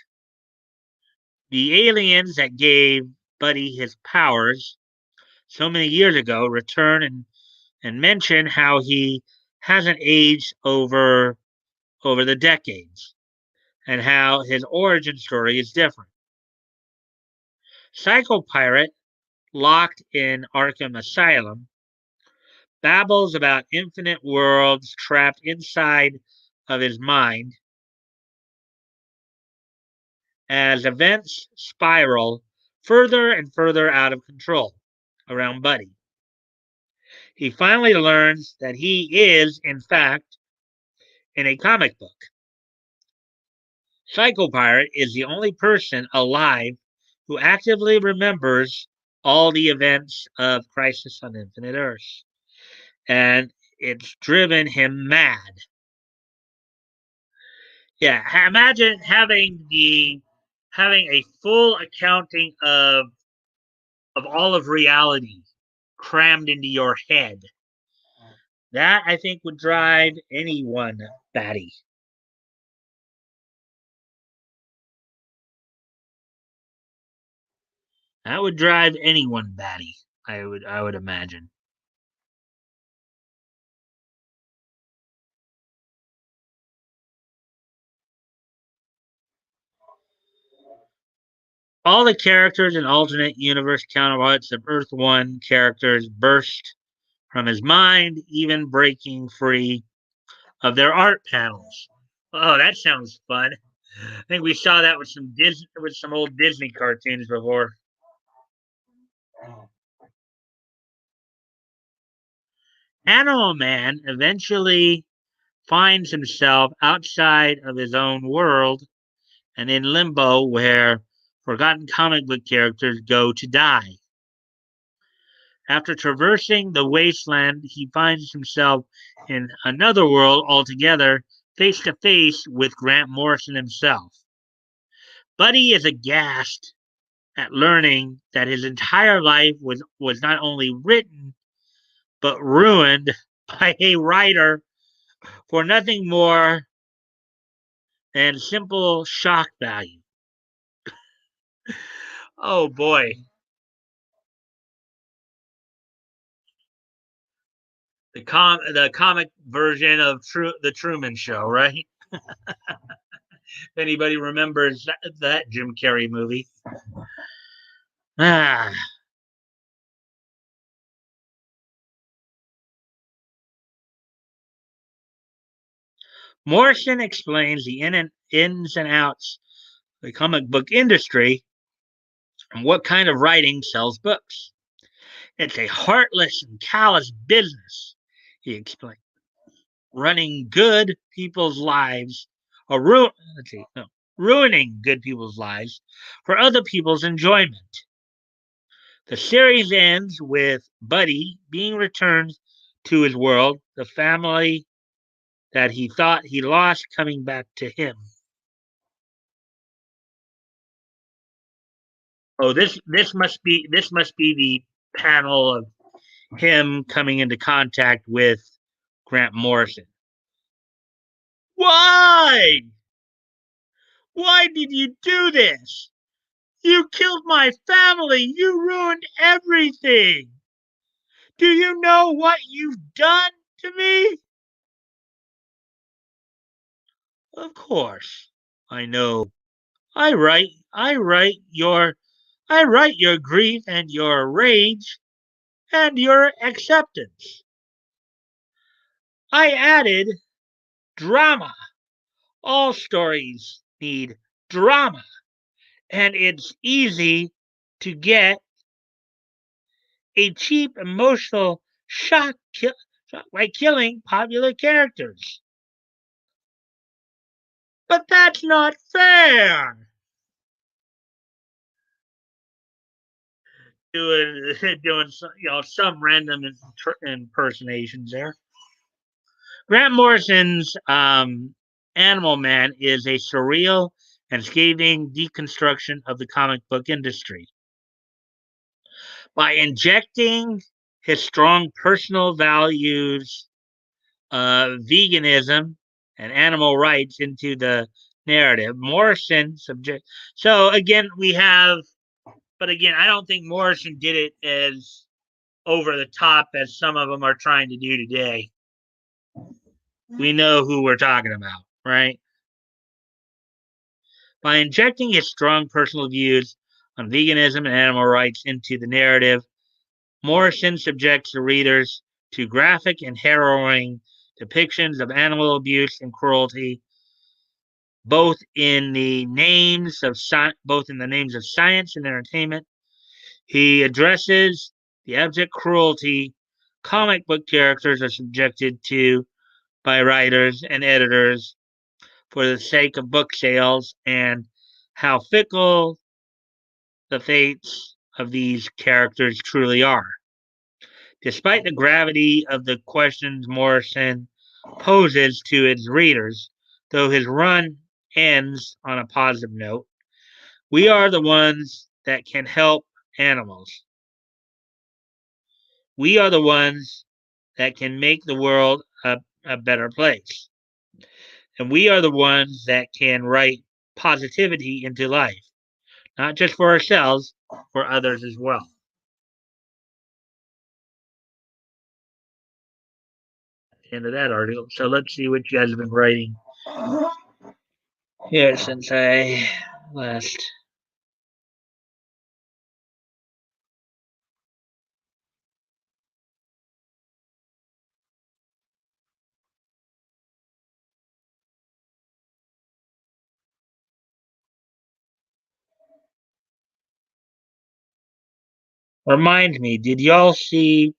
A: The aliens that gave Buddy his powers so many years ago return and mention how he hasn't aged over the decades and how his origin story is different. Psycho Pirate, locked in Arkham Asylum, babbles about infinite worlds trapped inside of his mind as events spiral further and further out of control around Buddy. He finally learns that he is, in fact, in a comic book. Psycho Pirate is the only person alive who actively remembers all the events of Crisis on Infinite Earths, and it's driven him mad. Yeah, imagine having a full accounting of all of reality crammed into your head. That I think would drive anyone batty. That would drive anyone batty. I would imagine. All the characters and alternate universe counterparts of Earth 1 characters burst from his mind, even breaking free of their art panels. Oh, that sounds fun. I think we saw that with some old Disney cartoons before. Animal Man eventually finds himself outside of his own world and in limbo where forgotten comic book characters go to die. After traversing the wasteland, he finds himself in another world altogether, face to face with Grant Morrison himself. Buddy is aghast at learning that his entire life was not only written, but ruined by a writer for nothing more than simple shock value. Oh boy. The comic version of the Truman Show, right? If anybody remembers that Jim Carrey movie. Ah. Morrison explains the ins and outs of the comic book industry and what kind of writing sells books. It's a heartless and callous business, he explained. Running good people's lives, or ruining good people's lives for other people's enjoyment. The series ends with Buddy being returned to his world, the family that he thought he lost coming back to him. Oh, this must be the panel of him coming into contact with Grant Morrison. Why? Why did you do this? You killed my family. You ruined everything. Do you know what you've done to me? Of course, I know. I write your grief and your rage and your acceptance. I added drama. All stories need drama, and it's easy to get a cheap emotional shock by killing popular characters. But that's not fair. Doing doing some random impersonations there. Grant Morrison's Animal Man is a surreal and scathing deconstruction of the comic book industry. By injecting his strong personal values, veganism, and animal rights into the narrative, Morrison subject. So again, we have, but again, I don't think Morrison did it as over the top as some of them are trying to do today. We know who we're talking about, right? By injecting his strong personal views on veganism and animal rights into the narrative, Morrison subjects the readers to graphic and harrowing depictions of animal abuse and cruelty, both in the names of science and entertainment. He addresses the abject cruelty comic book characters are subjected to by writers and editors for the sake of book sales and how fickle the fates of these characters truly are. Despite the gravity of the questions Morrison poses to its readers, though his run ends on a positive note, we are the ones that can help animals. We are the ones that can make the world a better place. And we are the ones that can write positivity into life, not just for ourselves, for others as well. End of that article. So let's see what you guys have been writing here since I last. Remind me, did y'all see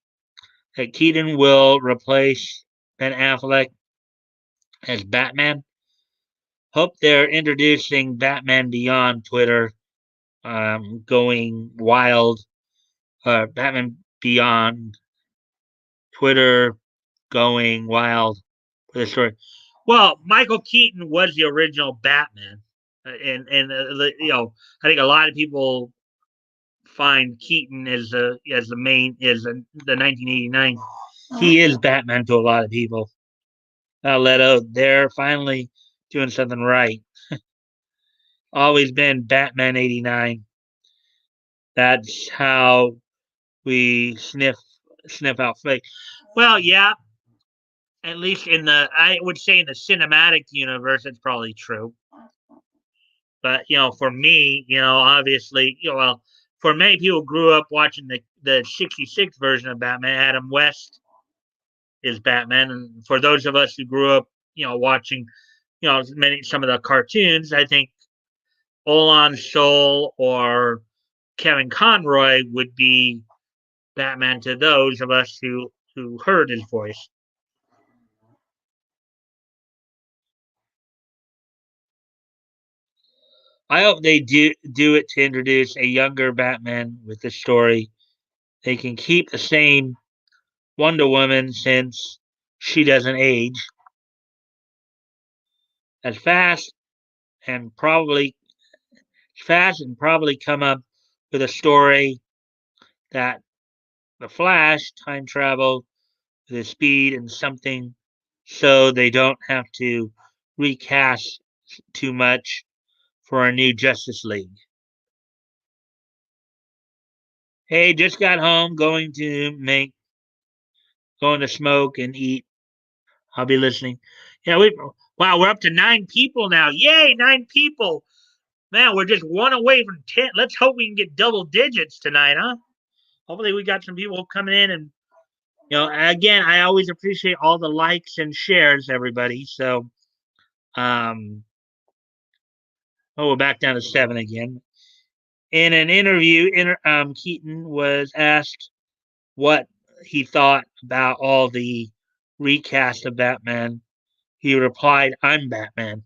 A: that Keaton will replace Ben Affleck as Batman? Hope they're introducing Batman Beyond Twitter going wild. Batman Beyond, Twitter going wild for the story. Well, Michael Keaton was the original Batman, and I think a lot of people find Keaton as the main the 1989. He is Batman to a lot of people. Leto, they're finally doing something right. Always been Batman 89. That's how we sniff out fake. Well, yeah, at least I would say in the cinematic universe, it's probably true. But for me, obviously, for many people who grew up watching the '66 version of Batman, Adam West is Batman, and for those of us who grew up, watching, some of the cartoons, I think Olan Soul or Kevin Conroy would be Batman to those of us who heard his voice. I hope they do it to introduce a younger Batman with the story. They can keep the same Wonder Woman since she doesn't age as and probably come up with a story that the Flash time travel with his speed and something so they don't have to recast too much for a new Justice League. Hey, just got home, going to smoke and eat. I'll be listening. Yeah, we're up to 9 people now. Yay, 9 people. Man, we're just one away from 10. Let's hope we can get double digits tonight, huh? Hopefully we got some people coming in and again, I always appreciate all the likes and shares, everybody. So we're back down to 7 again. In an interview, Keaton was asked what he thought about all the recast of Batman. He replied, "I'm Batman.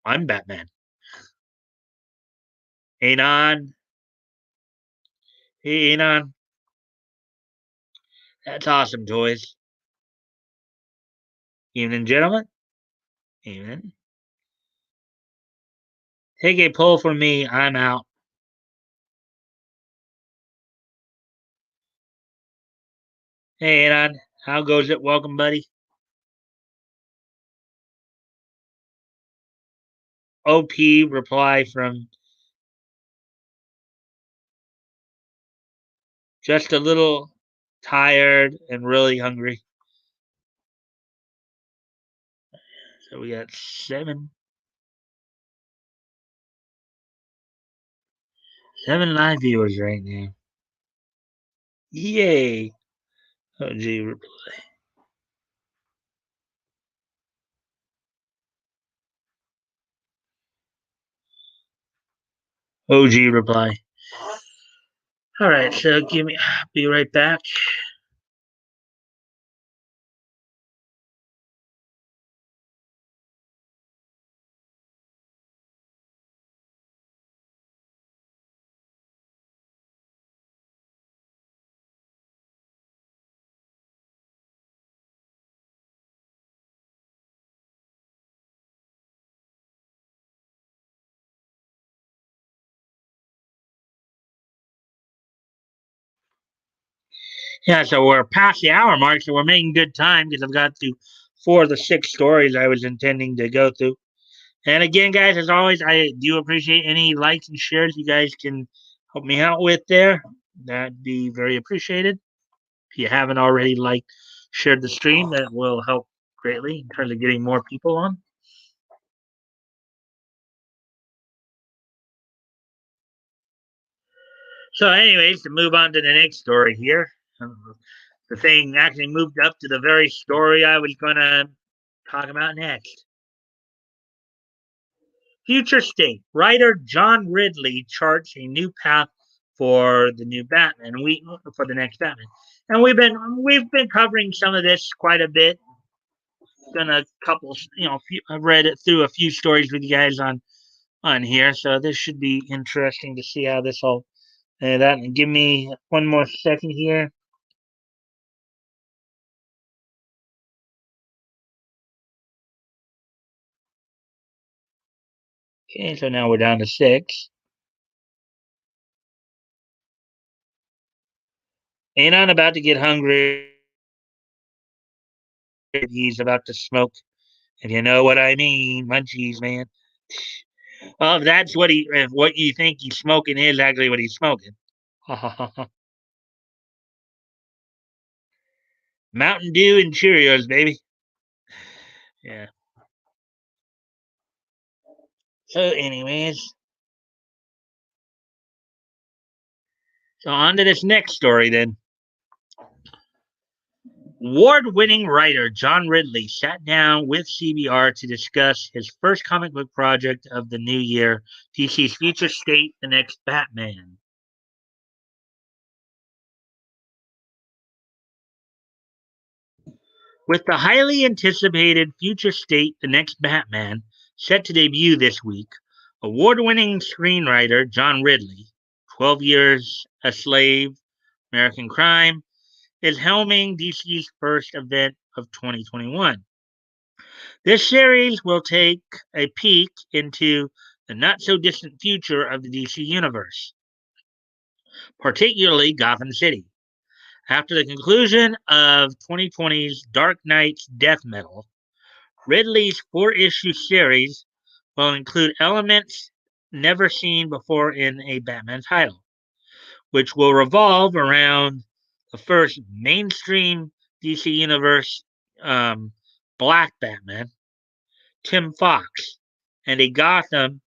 A: I'm Batman." Anon, hey Anon, that's awesome, toys. Evening, gentlemen. Evening. Take a poll for me. I'm out. Hey Anon, how goes it? Welcome, buddy. OP reply from just a little tired and really hungry. So we got 7 live viewers right now. Yay. OG reply. OG reply. All right, so be right back. Yeah, so we're past the hour mark, so we're making good time because I've got through 4 of the 6 stories I was intending to go through. And again, guys, as always, I do appreciate any likes and shares you guys can help me out with there. That'd be very appreciated. If you haven't already shared the stream, that will help greatly in terms of getting more people on. So, anyways, to move on to the next story here, the thing actually moved up to the very story I was going to talk about next. Future state writer John Ridley charts a new path for the new Batman. For the next Batman, and we've been covering some of this quite a bit. Done a couple, I've read it through a few stories with you guys on on here, so this should be interesting to see how this all. That give me one more second here. Okay, so now we're down to 6. And I'm about to get hungry. He's about to smoke, if you know what I mean. Munchies, man. Well, if that's if what you think he's smoking is actually what he's smoking. Mountain Dew and Cheerios, baby. Yeah. So, anyways, so on to this next story then. Award-winning writer John Ridley sat down with CBR to discuss his first comic book project of the new year, DC's Future State: The Next Batman. With the highly anticipated Future State: The Next Batman set to debut this week, award-winning screenwriter John Ridley, 12 Years a Slave, American Crime, is helming DC's first event of 2021. This series will take a peek into the not so distant future of the DC universe, particularly Gotham City. After the conclusion of 2020's Dark Knight's death metal, Ridley's 4-issue series will include elements never seen before in a Batman title, which will revolve around the first mainstream DC Universe Black Batman, Tim Fox, and a Gotham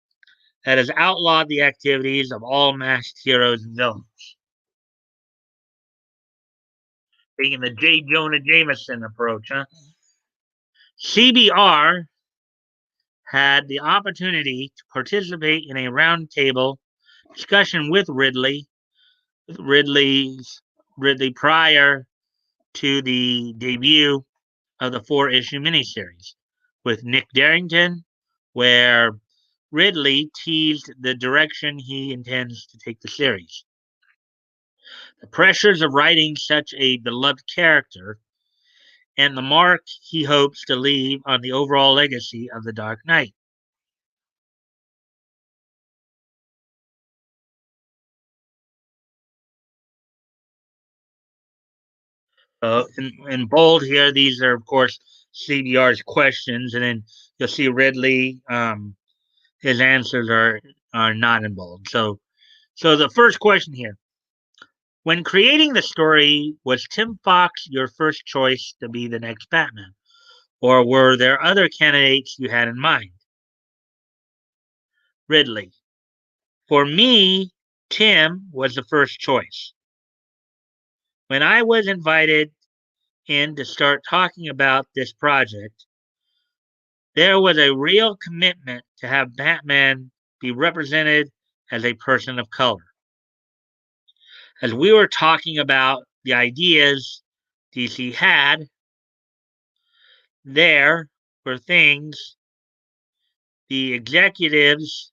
A: that has outlawed the activities of all masked heroes and villains. Taking the J. Jonah Jameson approach, huh? CBR had the opportunity to participate in a roundtable discussion with Ridley prior to the debut of the 4-issue miniseries with Nick Darrington, where Ridley teased the direction he intends to take the series. The pressures of writing such a beloved character and the mark he hopes to leave on the overall legacy of the Dark Knight. In bold here, these are, of course, CBR's questions, and then you'll see Ridley, his answers are not in bold. So the first question here. When creating the story, was Tim Fox your first choice to be the next Batman? Or were there other candidates you had in mind? Ridley. For me, Tim was the first choice. When I was invited in to start talking about this project, there was a real commitment to have Batman be represented as a person of color. As we were talking about the ideas DC had, there were things the executives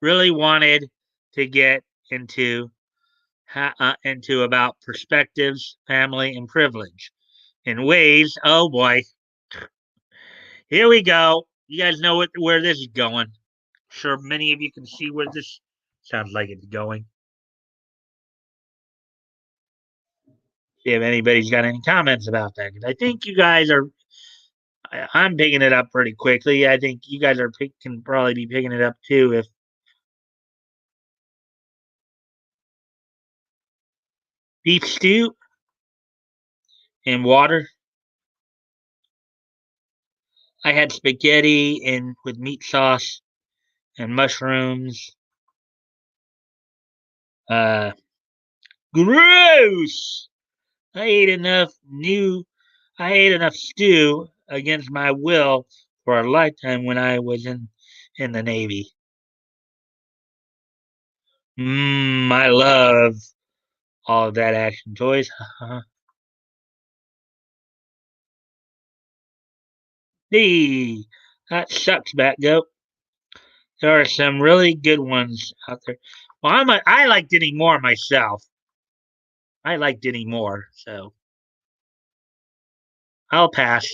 A: really wanted to get into about perspectives, family, and privilege in ways. Oh boy, here we go. You guys know where this is going. I'm sure many of you can see where this sounds like it's going. See if anybody's got any comments about that. I think you guys are. I'm picking it up pretty quickly. I think you guys can probably be picking it up too. If beef stew and water. I had spaghetti and with meat sauce and mushrooms. Uh, Gross! I ate enough new. I ate enough stew against my will for a lifetime when I was in the Navy. I love all of that action toys. Hey, that sucks, Batgoat. There are some really good ones out there. Well, I like Denny Moore myself. I like Denny Moore, so I'll pass.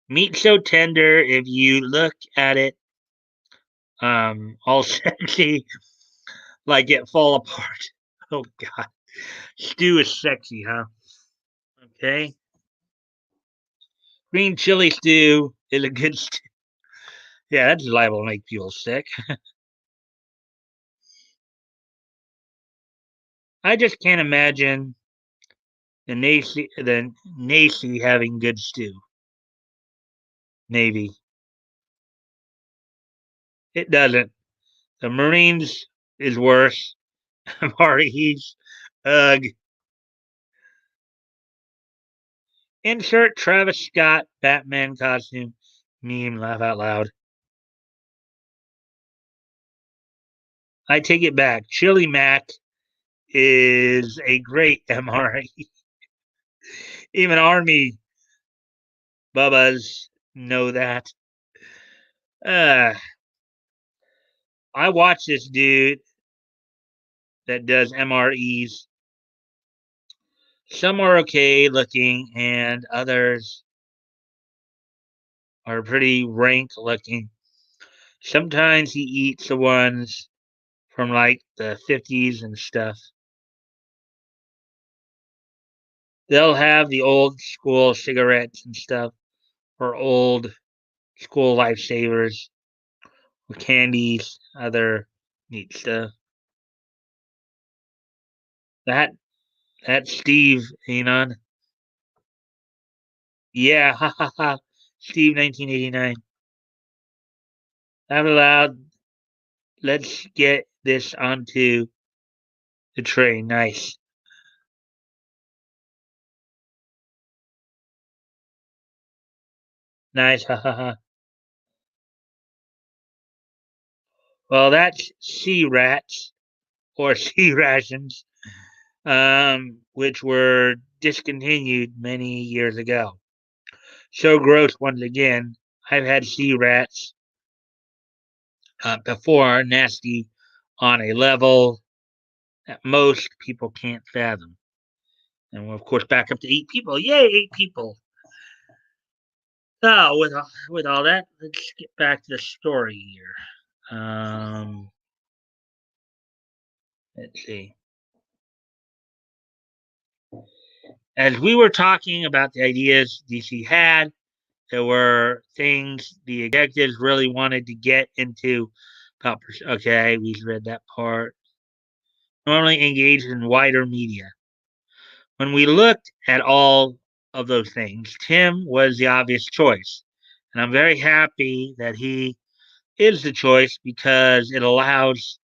A: Meat so tender if you look at it all sexy, like it fall apart. Oh god. Stew is sexy, huh? Okay. Green chili stew is a good stew. Yeah, that's liable to make people sick. I just can't imagine the Navy having good stew. Navy. It doesn't. The Marines is worse. Marty's. Ugh. Insert Travis Scott Batman costume. Meme. Laugh out loud. I take it back. Chili Mac is a great MRE. Even Army Bubbas know that. Uh, I watch this dude that does MREs. Some are okay looking, and others are pretty rank looking. Sometimes he eats the ones from like the 50s and stuff. They'll have the old school cigarettes and stuff, or old school lifesavers, or candies, other neat stuff. That that's Steve Anon. Yeah, ha ha ha. Steve 1989. Out loud. Let's get this onto the train. Nice. Nice. Ha ha ha. Well, that's sea rats or sea rations, which were discontinued many years ago. So gross once again. I've had sea rats before, nasty on a level that most people can't fathom. And we're, of course, back up to 8 people. Yay, 8 people. So, with all that, let's get back to the story here. Let's see. As we were talking about the ideas DC had, there were things the executives really wanted to get into. Okay, we read that part. Normally engaged in wider media. When we looked at all of those things, Tim was the obvious choice. And I'm very happy that he is the choice because it allows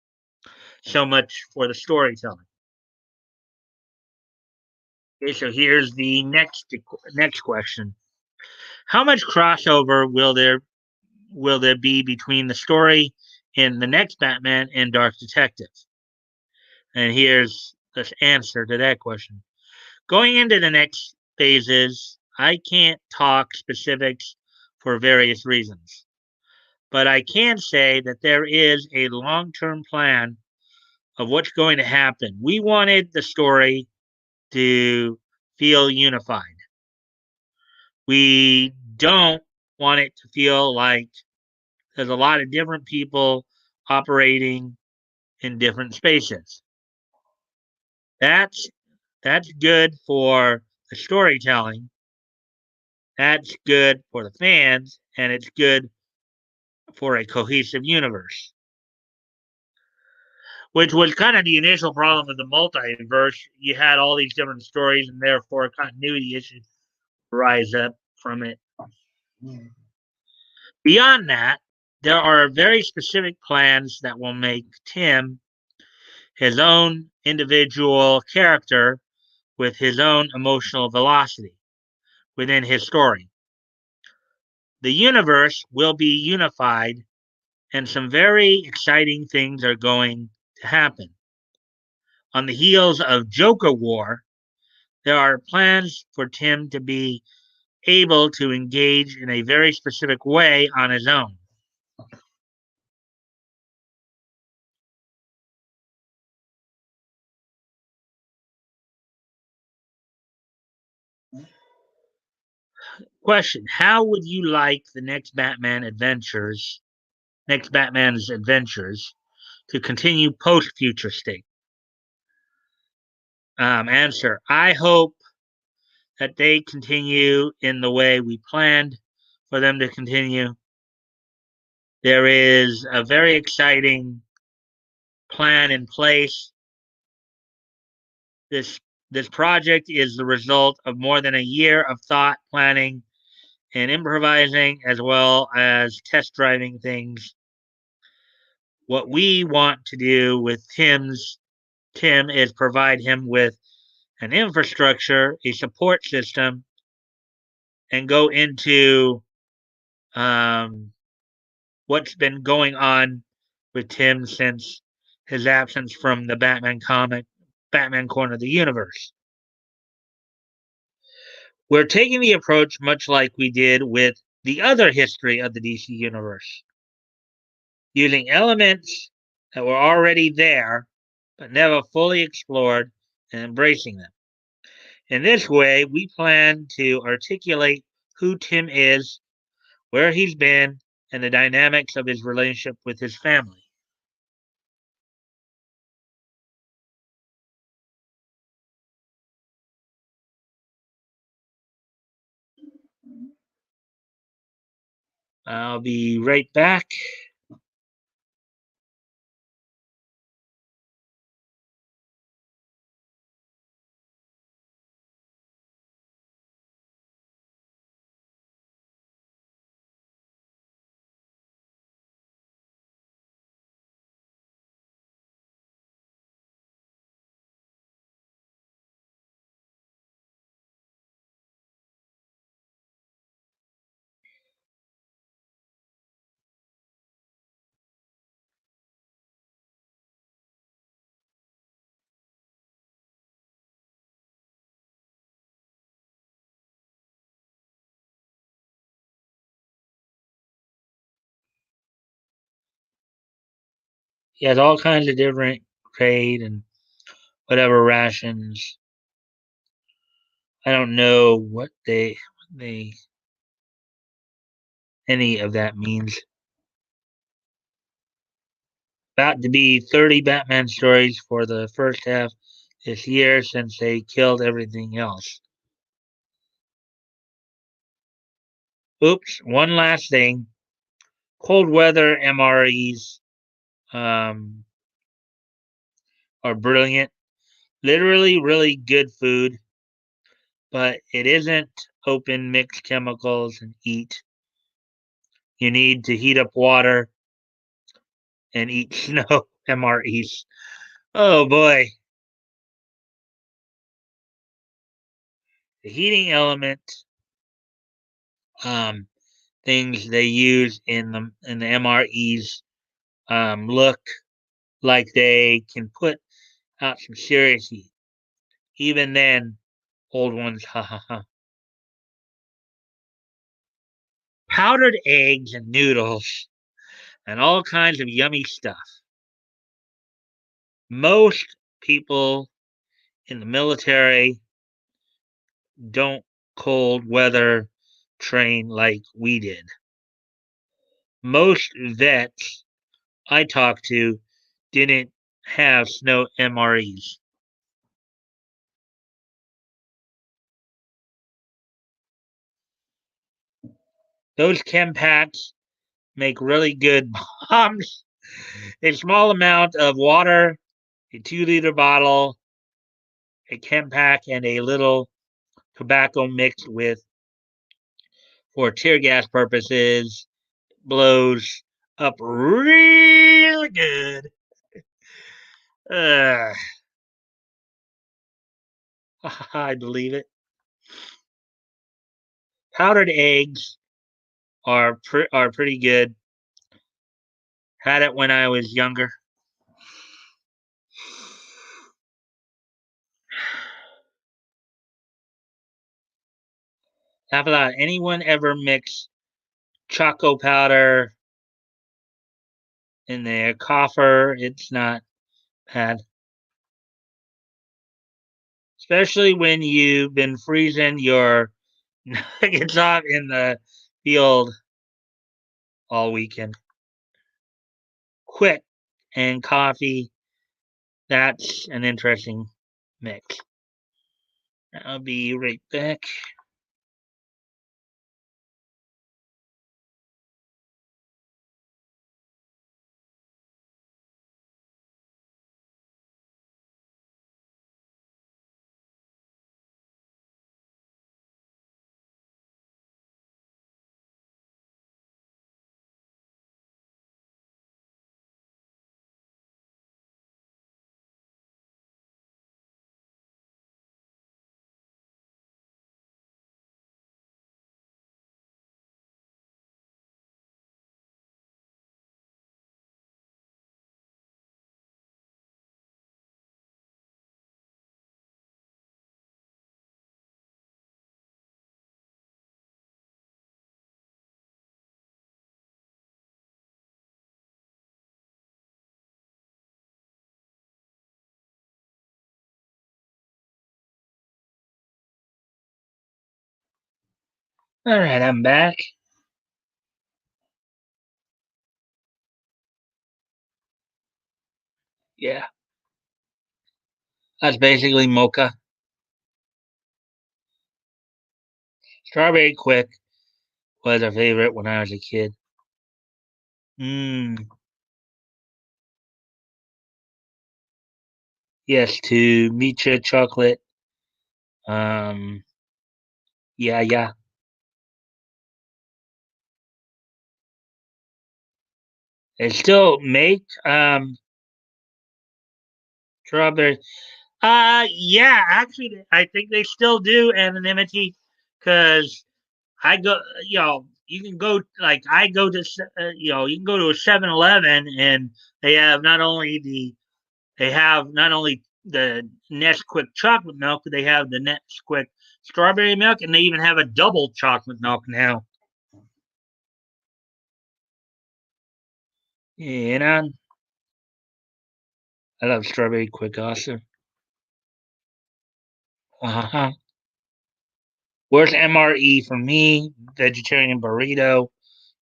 A: so much for the storytelling. Okay, so here's the next question. How much crossover will there be between the story in the next Batman and Dark Detective? And here's the answer to that question. Going into the next phases, I can't talk specifics for various reasons. But I can say that there is a long term plan of what's going to happen. We wanted the story to feel unified. We don't want it to feel like there's a lot of different people operating in different spaces. That's that's good for the storytelling. That's good for the fans, and it's good for a cohesive universe. Which was kind of the initial problem with the multiverse. You had all these different stories, and therefore continuity issues rise up from it. Beyond that, there are very specific plans that will make Tim his own individual character with his own emotional velocity within his story. The universe will be unified, and some very exciting things are going to happen. On the heels of Joker War, there are plans for Tim to be able to engage in a very specific way on his own. Question: how would you like the next Batman's adventures to continue post Future State? Answer: I hope that they continue in the way we planned for them to continue. There is a very exciting plan in place. This project is the result of more than a year of thought, planning, and improvising, as well as test driving things. What we want to do with Tim is provide him with an infrastructure, a support system, and go into what's been going on with Tim since his absence from the Batman corner of the universe. We're taking the approach much like we did with the other history of the DC universe, using elements that were already there but never fully explored and embracing them. In this way, we plan to articulate who Tim is, where he's been, and the dynamics of his relationship with his family. I'll be right back. He has all kinds of different trade and whatever rations. I don't know what they any of that means. About to be 30 Batman stories for the first half this year since they killed everything else. Oops, one last thing. Cold weather MREs um, are brilliant. Literally, really good food, but it isn't open mixed chemicals and eat. You need to heat up water and eat snow MREs. Oh boy. The heating element um, things they use in the MREs look like they can put out some serious heat. Even then, old ones, ha ha ha. Powdered eggs and noodles and all kinds of yummy stuff. Most people in the military don't cold weather train like we did. Most vets I talked to didn't have snow MREs. Those chem packs make really good bombs. A small amount of water, a 2-liter bottle, a chem pack, and a little tobacco mixed with for tear gas purposes blows up real good. Uh, I believe it. Powdered eggs are pretty good. Had it when I was younger. How about anyone ever mix choco powder in their coffer? It's not bad. Especially when you've been freezing your nuggets off in the field all weekend. Quick and coffee, that's an interesting mix. I'll be right back. All right, I'm back. Yeah, that's basically mocha. Strawberry Quick was a favorite when I was a kid. Mmm. Yes, to Micha chocolate. Um, yeah, yeah. They still make strawberry. Yeah, actually, I think they still do anonymity because I go, you can go like I go to, you can go to a 7-Eleven and they have not only the Nesquik chocolate milk, but they have the Nesquik strawberry milk, and they even have a double chocolate milk now. You know, I love strawberry quick also. Uh-huh. Where's MRE for me? Vegetarian burrito.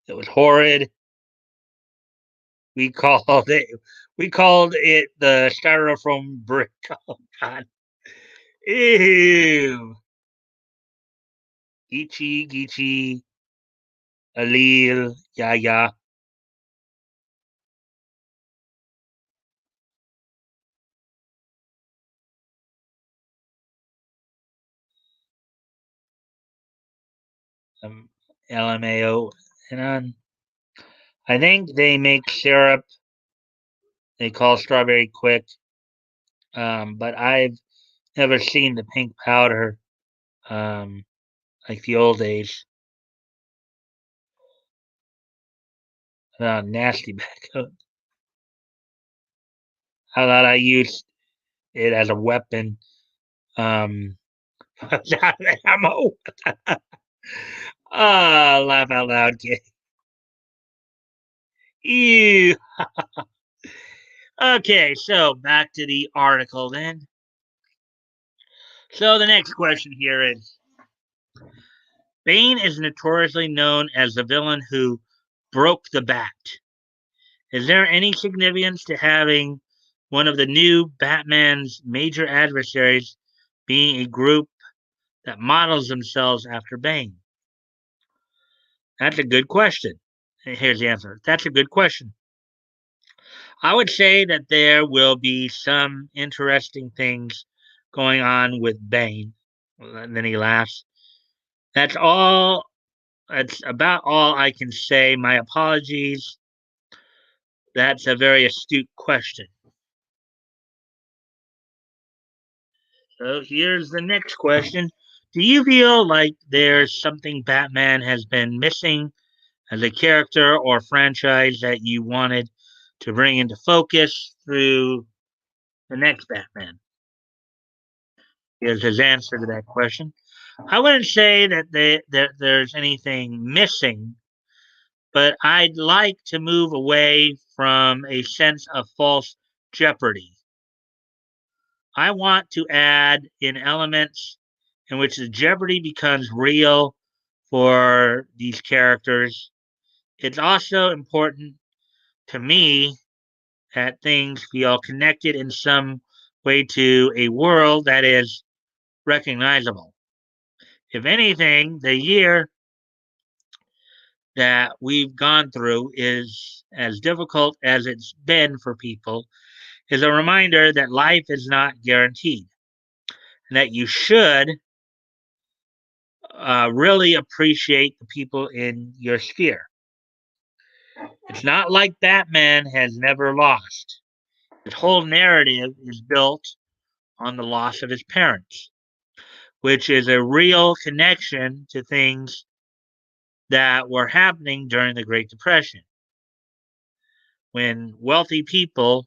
A: It was horrid. We called it we called it the styrofoam brick. Oh god. Ew. Geechee, Geechee, Alil, yeah. Um, LMAO. And I think they make syrup they call strawberry quick. But I've never seen the pink powder um, like the old days. Nasty back. How about I used it as a weapon? Um, ammo. Laugh out loud, kid. Ew. Okay, so back to the article then. So the next question here is Bane is notoriously known as the villain who broke the bat. Is there any significance to having one of the new Batman's major adversaries being a group that models themselves after Bane? That's a good question. Here's the answer. That's a good question. I would say that there will be some interesting things going on with Bane. And then he laughs. That's all. That's about all I can say. My apologies. That's a very astute question. So here's the next question. Do you feel like there's something Batman has been missing as a character or franchise that you wanted to bring into focus through the next Batman? Here's his answer to that question. I wouldn't say that there's anything missing, but I'd like to move away from a sense of false jeopardy. I want to add in elements in which the jeopardy becomes real for these characters. It's also important to me that things feel connected in some way to a world that is recognizable. If anything, the year that we've gone through is as difficult as it's been for people, is a reminder that life is not guaranteed and that you should really appreciate the people in your sphere. It's not like Batman has never lost. His whole narrative is built on the loss of his parents, which is a real connection to things that were happening during the Great Depression when wealthy people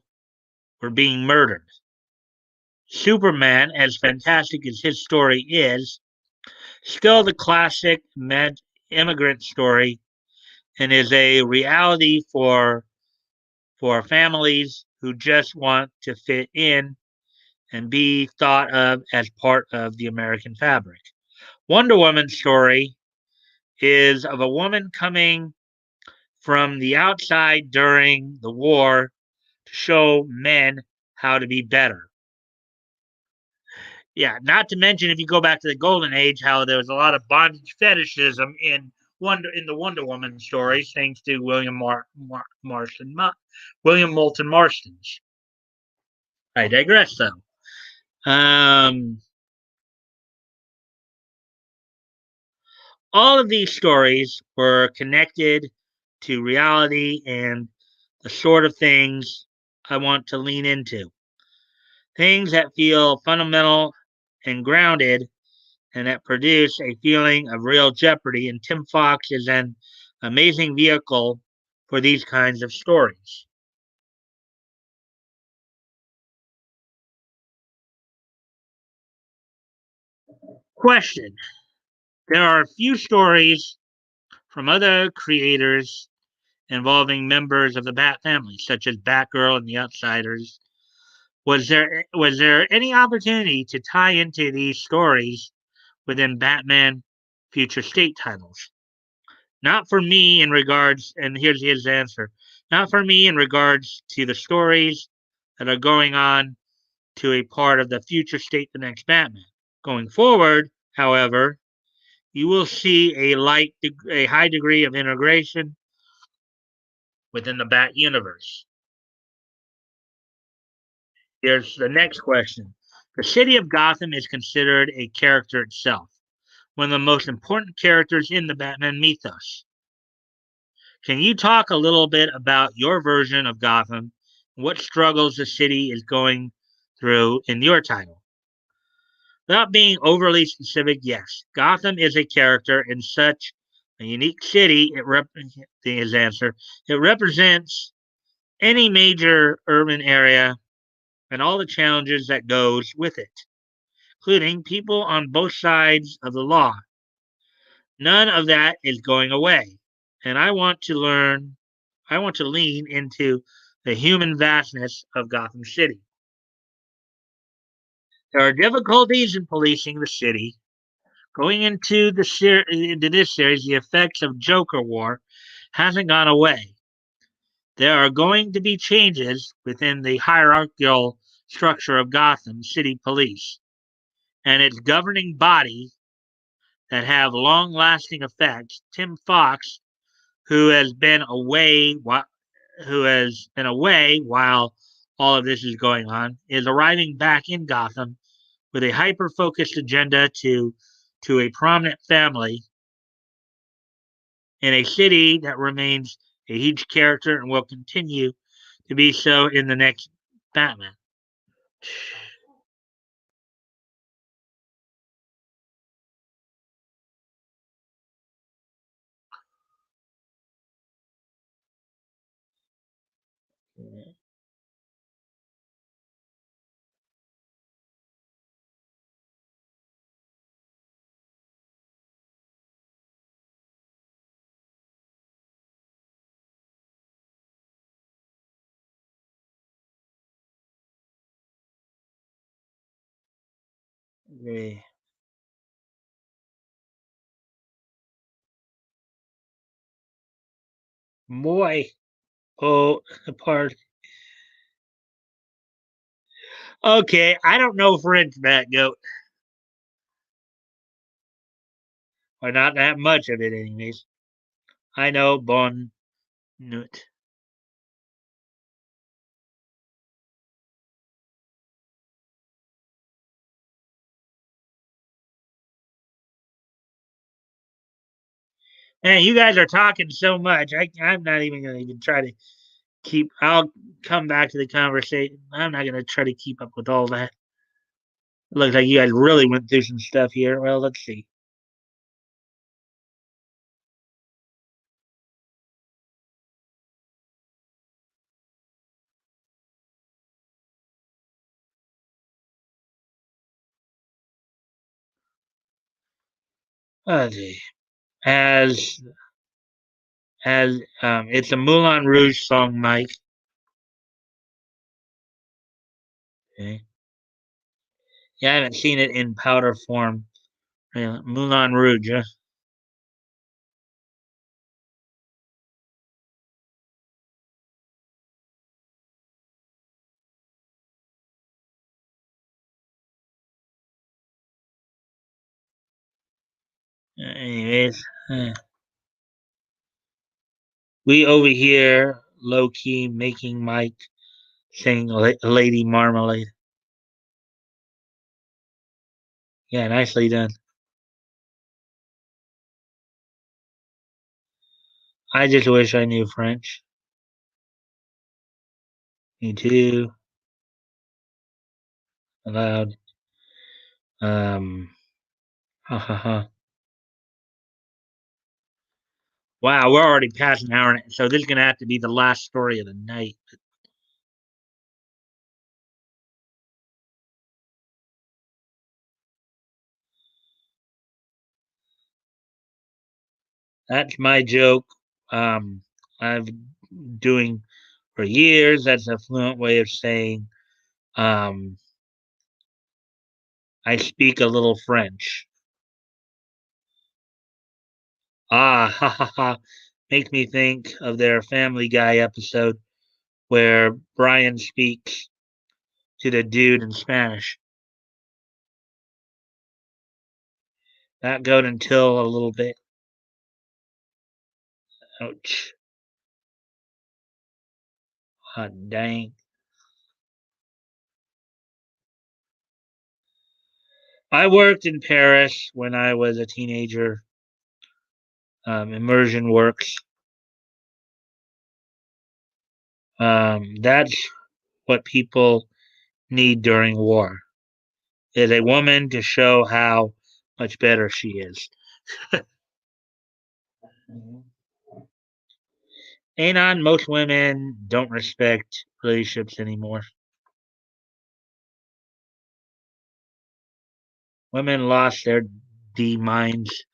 A: were being murdered. Superman, as fantastic as his story is, still the classic immigrant story and is a reality for families who just want to fit in and be thought of as part of the American fabric. Wonder Woman's story is of a woman coming from the outside during the war to show men how to be better. Yeah, not to mention if you go back to the Golden Age, how there was a lot of bondage fetishism in the Wonder Woman stories, thanks to William Moulton Marston's. I digress, though. All of these stories were connected to reality and the sort of things I want to lean into. Things that feel fundamental and grounded and that produce a feeling of real jeopardy. And Tim Fox is an amazing vehicle for these kinds of stories. Question. There are a few stories from other creators involving members of the Bat family, such as Batgirl and the Outsiders. Was there any opportunity to tie into these stories within Batman future state titles? Not for me in regards, and here's his answer. Not for me in regards to the stories that are going on to a part of the future state the next Batman. Going forward, however, you will see a high degree of integration within the Bat universe. Here's the next question. The city of Gotham is considered a character itself, one of the most important characters in the Batman mythos. Can you talk a little bit about your version of Gotham, what struggles the city is going through in your title? Without being overly specific, yes, Gotham is a character in such a unique city. His answer. It represents any major urban area and all the challenges that goes with it, including people on both sides of the law. None of that is going away. And I want to lean into the human vastness of Gotham City. There are difficulties in policing the city. Going into this series, the effects of Joker War hasn't gone away. There are going to be changes within the hierarchical structure of Gotham City Police and its governing body that have long-lasting effects. Tim Fox, who has been away while all of this is going on, is arriving back in Gotham with a hyper-focused agenda to a prominent family in a city that remains a huge character and will continue to be so in the next Batman. The boy. Oh, pardon. Okay, I don't know French, Matt Goat. Or not that much of it, anyways. I know Bon Nut. Man, you guys are talking so much. I'm not even going to even try to keep. I'll come back to the conversation. I'm not going to try to keep up with all that. It looks like you guys really went through some stuff here. Well, let's see. Let's see. As it's a Moulin Rouge song, Mike. Okay. Yeah, I haven't seen it in powder form. Yeah, Moulin Rouge. Yeah. Anyways, we over here low key making Mike sing Lady Marmalade. Yeah, nicely done. I just wish I knew French. Me too. Aloud. Ha ha ha. Wow, we're already past an hour, so this is gonna have to be the last story of the night. That's my joke. I've doing for years. That's a fluent way of saying um, I speak a little French. Ah, ha ha ha. Makes me think of their Family Guy episode where Brian speaks to the dude in Spanish. That goat until a little bit. Ouch. Hot dang. I worked in Paris when I was a teenager. Immersion works. That's what people need during war. Is a woman to show how much better she is. Anon, most women don't respect relationships anymore. Women lost their D minds.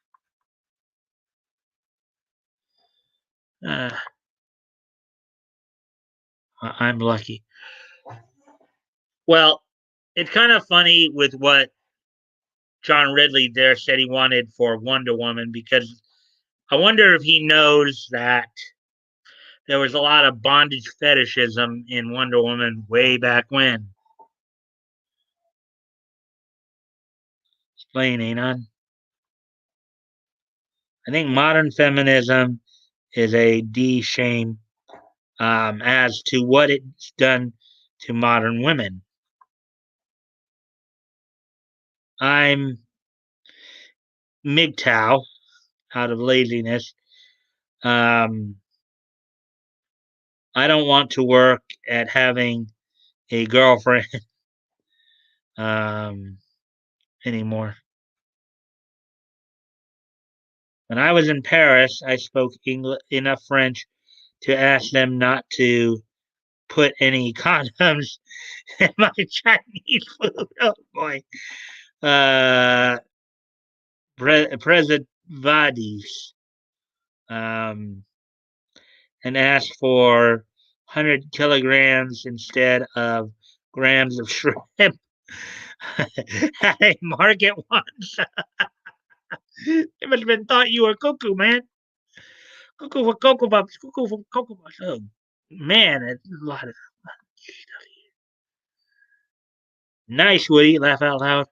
A: Uh, I'm lucky. Well, it's kind of funny with what John Ridley there said he wanted for Wonder Woman because I wonder if he knows that there was a lot of bondage fetishism in Wonder Woman way back when. Explain, Anon. I think modern feminism is a D shame as to what it's done to modern women. I'm MGTOW out of laziness. Um, I don't want to work at having a girlfriend um, anymore. When I was in Paris, I spoke enough French to ask them not to put any condoms in my Chinese food. Oh boy. Uh, preservatives. Um, and asked for 100 kilograms instead of grams of shrimp. Hey, mark it once. It must have been thought you were cuckoo, man. Cuckoo for Cocoa Puffs. Cuckoo for Cocoa Puffs. Oh, man, it's a lot of stuff. Nice, Woody. Laugh out loud.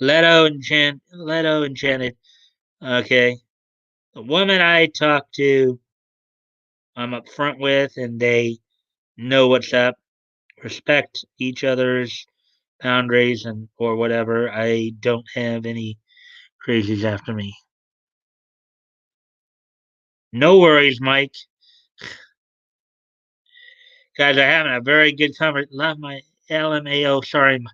A: Leto enchanted. Okay. The woman I talk to, I'm up front with, and they know what's up. Respect each other's boundaries and or whatever. I don't have any crazies after me. No worries, Mike. Guys are having a very good conversation. Love my LMAO. Sorry, Mike.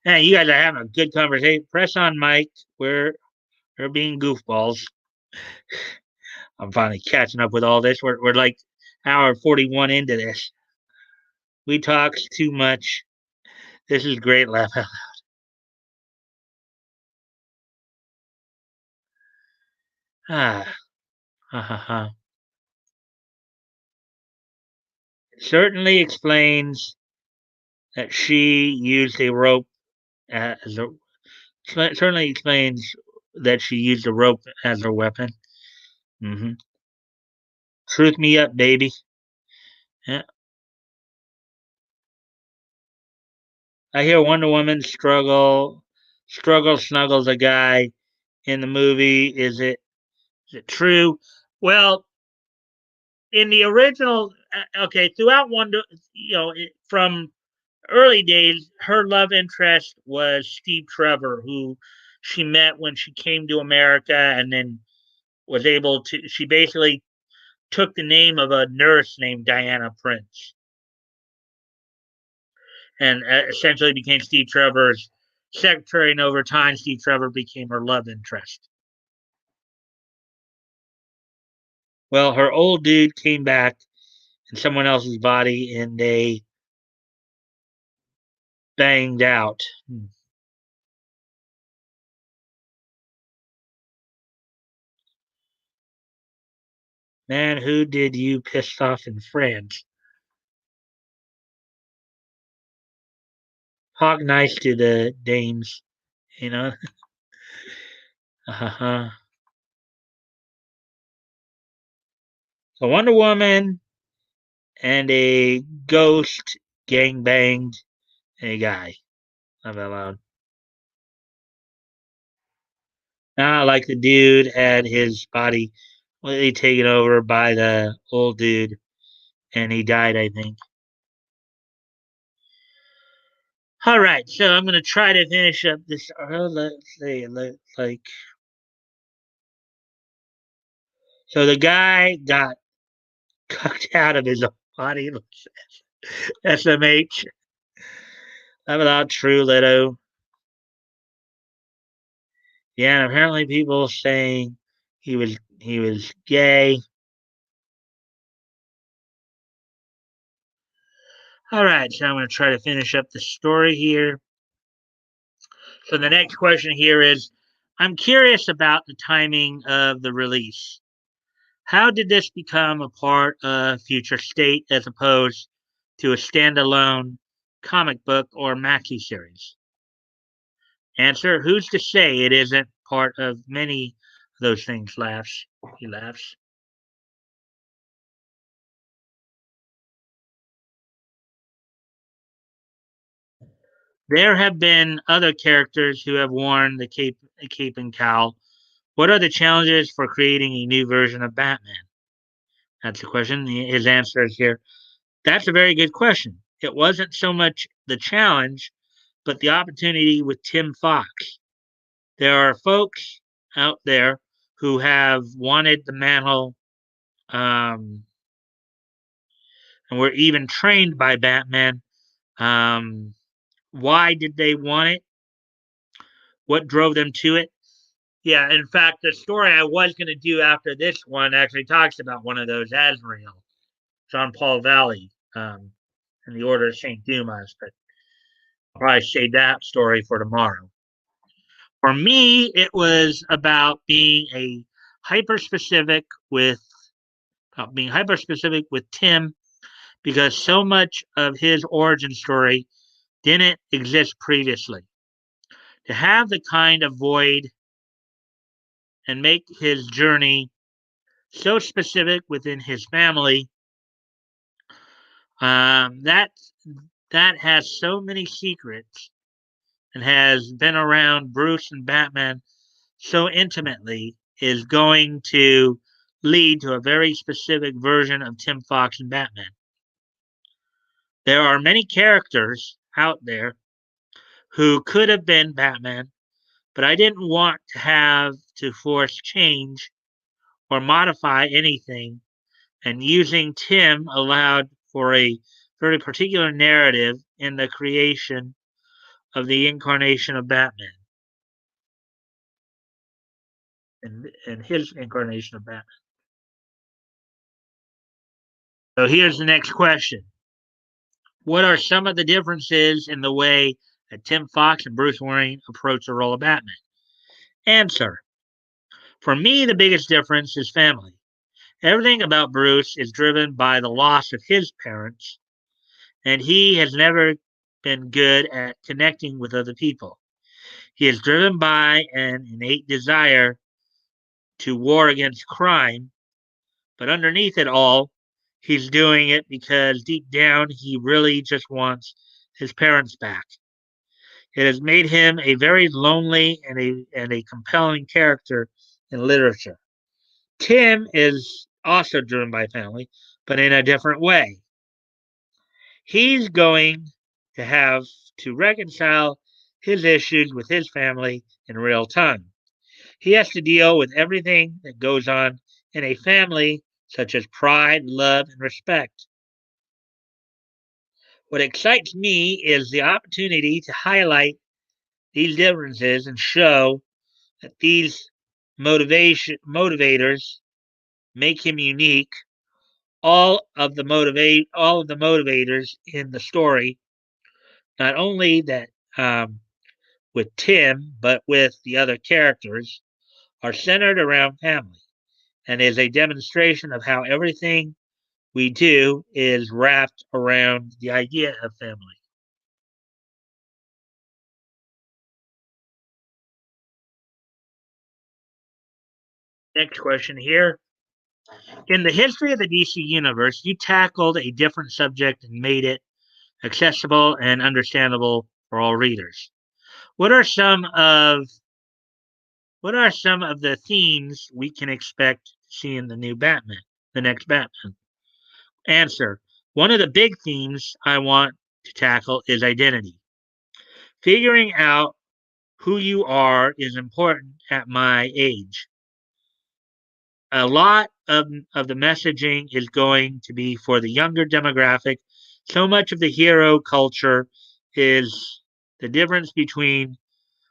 A: Hey, you guys are having a good conversation. Press on, Mike. We're being goofballs. I'm finally catching up with all this. We're like hour 41 into this. We talk too much. This is great. Laugh out. Ah, ha ha ha. Certainly explains that she used a rope as a. Certainly explains that she used a rope as her weapon. Mm-hmm. Truth me up, baby. Yeah. I hear Wonder Woman snuggles a guy in the movie. Is it true? Well, in the original, okay, throughout Wonder, from early days, her love interest was Steve Trevor, who she met when she came to America, and then was able to. She basically took the name of a nurse named Diana Prince, and essentially became Steve Trevor's secretary. And over time, Steve Trevor became her love interest. Well, her old dude came back in someone else's body, and they banged out. Man, who did you piss off in France? Talk nice to the dames, you know? Uh-huh. So Wonder Woman and a ghost gang banged a guy. Not that loud. Not like the dude had his body completely taken over by the old dude, and he died, I think. All right, so I'm gonna try to finish up this. Let's see, like so the guy got cucked out of his own body. SMH. That without true Leto. Yeah, and apparently people saying he was gay. All right, so I'm going to try to finish up the story here. So the next question here is, I'm curious about the timing of the release. How did this become a part of Future State as opposed to a standalone comic book or maxi series? Answer: who's to say it isn't part of many of those things? Laughs. He laughs. There have been other characters who have worn the cape and cowl. What are the challenges for creating a new version of Batman? That's the question. His answer is here. That's a very good question. It wasn't so much the challenge, but the opportunity with Tim Fox. There are folks out there who have wanted the mantle, um, and were even trained by Batman. Um, why did they want it? What drove them to it? Yeah, in fact, the story I was going to do after this one actually talks about one of those, Azrael, John Paul Valley, in the Order of St. Dumas, but I'll probably save that story for tomorrow. For me, it was hyper specific with about being hyper specific with Tim, because so much of his origin story didn't exist previously. To have the kind of void and make his journey so specific within his family, that has so many secrets and has been around Bruce and Batman so intimately, is going to lead to a very specific version of Tim Fox and Batman. There are many characters out there who could have been Batman, but I didn't want to have to force change or modify anything, and using Tim allowed for a very particular narrative in the creation of the incarnation of Batman and his incarnation of Batman. So here's the next question. What are some of the differences in the way that Tim Fox and Bruce Wayne approach the role of Batman? Answer. For me, the biggest difference is family. Everything about Bruce is driven by the loss of his parents, and he has never been good at connecting with other people. He is driven by an innate desire to war against crime, but underneath it all, he's doing it because deep down he really just wants his parents back. It has made him a very lonely and a compelling character in literature. Tim is also driven by family, but in a different way. He's going to have to reconcile his issues with his family in real time. He has to deal with everything that goes on in a family, such as pride, love, and respect. What excites me is the opportunity to highlight these differences and show that these motivators make him unique. All of the motivators in the story, not only that with Tim, but with the other characters, are centered around family and is a demonstration of how everything we do is wrapped around the idea of family. Next question here. In the history of the DC universe, you tackled a different subject and made it accessible and understandable for all readers. What are some of the themes we can expect to see in the next Batman? Answer. One of the big themes I want to tackle is identity. Figuring out who you are is important at my age. A lot of the messaging is going to be for the younger demographic. So much of the hero culture is the difference between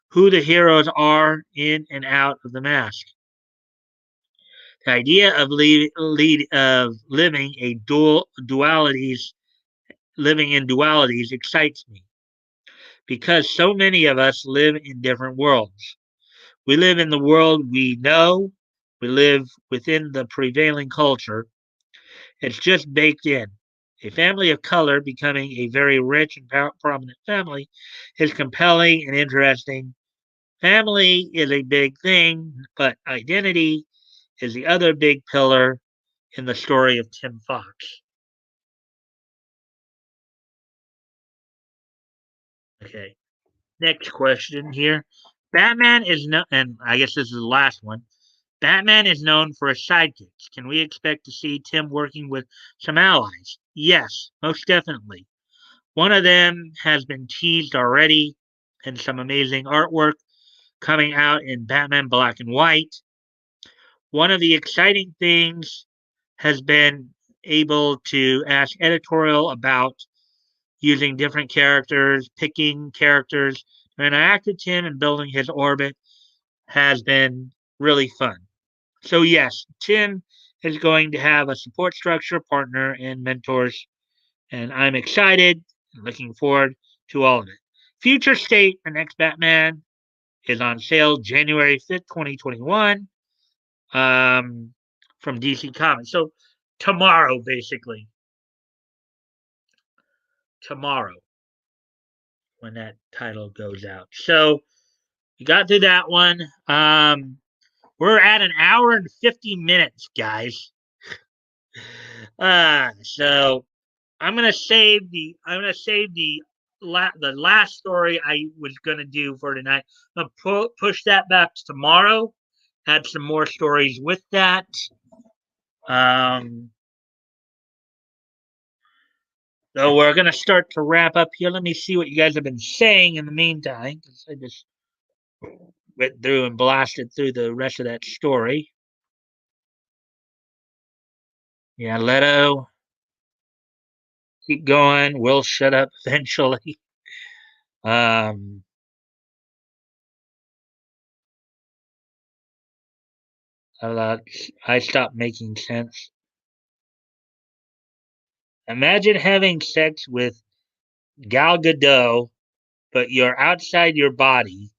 A: who the heroes are in and out of the mask. The idea of living in dualities excites me because so many of us live in different worlds. We live in the world we know, we live within the prevailing culture. It's just baked in. A family of color becoming a very rich and prominent family is compelling and interesting. Family is a big thing, but identity is the other big pillar in the story of Tim Fox. Okay. Next question here. Batman is no, and I guess this is the last one. Batman is known for his sidekicks. Can we expect to see Tim working with some allies? Yes, most definitely. One of them has been teased already in some amazing artwork coming out in Batman Black and White. One of the exciting things has been able to ask editorial about using different characters, picking characters to interact with him and building his orbit has been really fun. So yes, Tim is going to have a support structure, partner, and mentors, and I'm excited and looking forward to all of it. Future State, the next Batman, is on sale January 5th, 2021, from DC Comics. So tomorrow, basically. Tomorrow. when that title goes out. So you got through that one. We're at an hour and 50 minutes, guys. So I'm gonna save the last story I was gonna do for tonight. I'm gonna push that back to tomorrow. Had some more stories with that. Um, so we're gonna start to wrap up here. Let me see what you guys have been saying in the meantime, because I just went through and blasted through the rest of that story. Yeah, Leto, keep going. We'll shut up eventually. Um, I stopped making sense. Imagine having sex with Gal Gadot, but you're outside your body,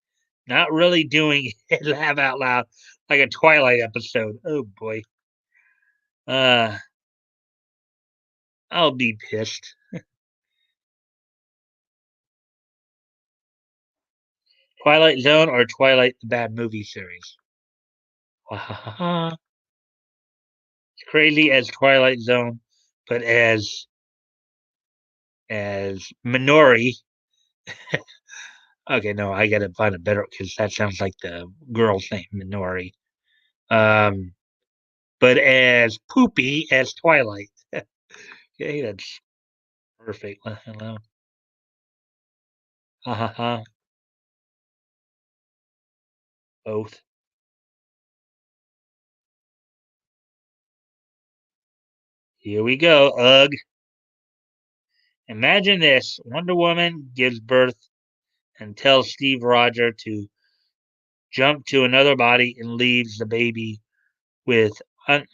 A: not really doing it. Laugh out loud, like a Twilight episode. Oh boy. Uh, I'll be pissed. Twilight Zone or Twilight the Bad Movie series? It's crazy as Twilight Zone, but as Minori. Okay, no, I gotta find a better because that sounds like the girl's name, Minori. Um, but as Poopy as Twilight. Okay, that's perfect. Hello. Ha ha ha. Both. Here we go. Ugh. Imagine this. Wonder Woman gives birth and tells Steve Roger to jump to another body and leaves the baby with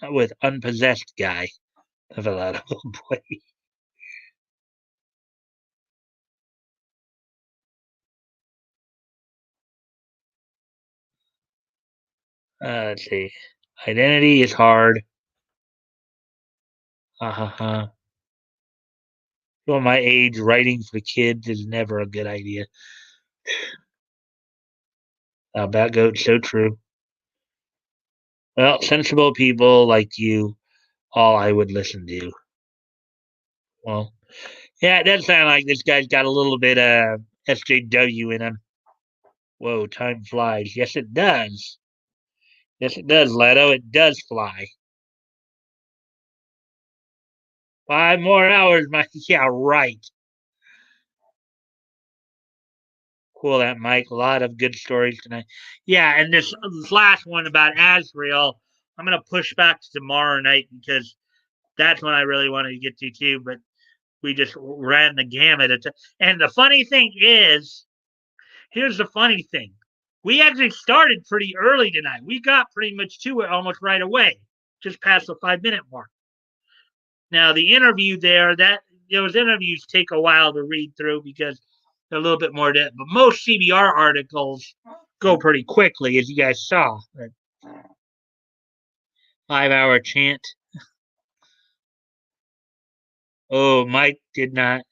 A: with unpossessed guy. Oh boy. Let's see. Identity is hard. Ha ha ha. Well, my age, writing for kids is never a good idea. That goes so true. Well, sensible people like you, all I would listen to. Well, yeah, it does sound like this guy's got a little bit of SJW in him. Whoa, time flies. Yes, it does. Yes, it does, Leto. It does fly. 5 more hours, my yeah, right. Cool, that Mike. A lot of good stories tonight. Yeah, and this last one about Azrael, I'm gonna push back to tomorrow night because that's when I really wanted to get to too. But we just ran the gamut. And the funny thing is, here's the funny thing: we actually started pretty early tonight. We got pretty much to it almost right away, just past the 5 minute mark. Now the interview that those interviews take a while to read through because they're a little bit more depth. But most CBR articles go pretty quickly, as you guys saw. That 5 hour chant. Oh, Mike did not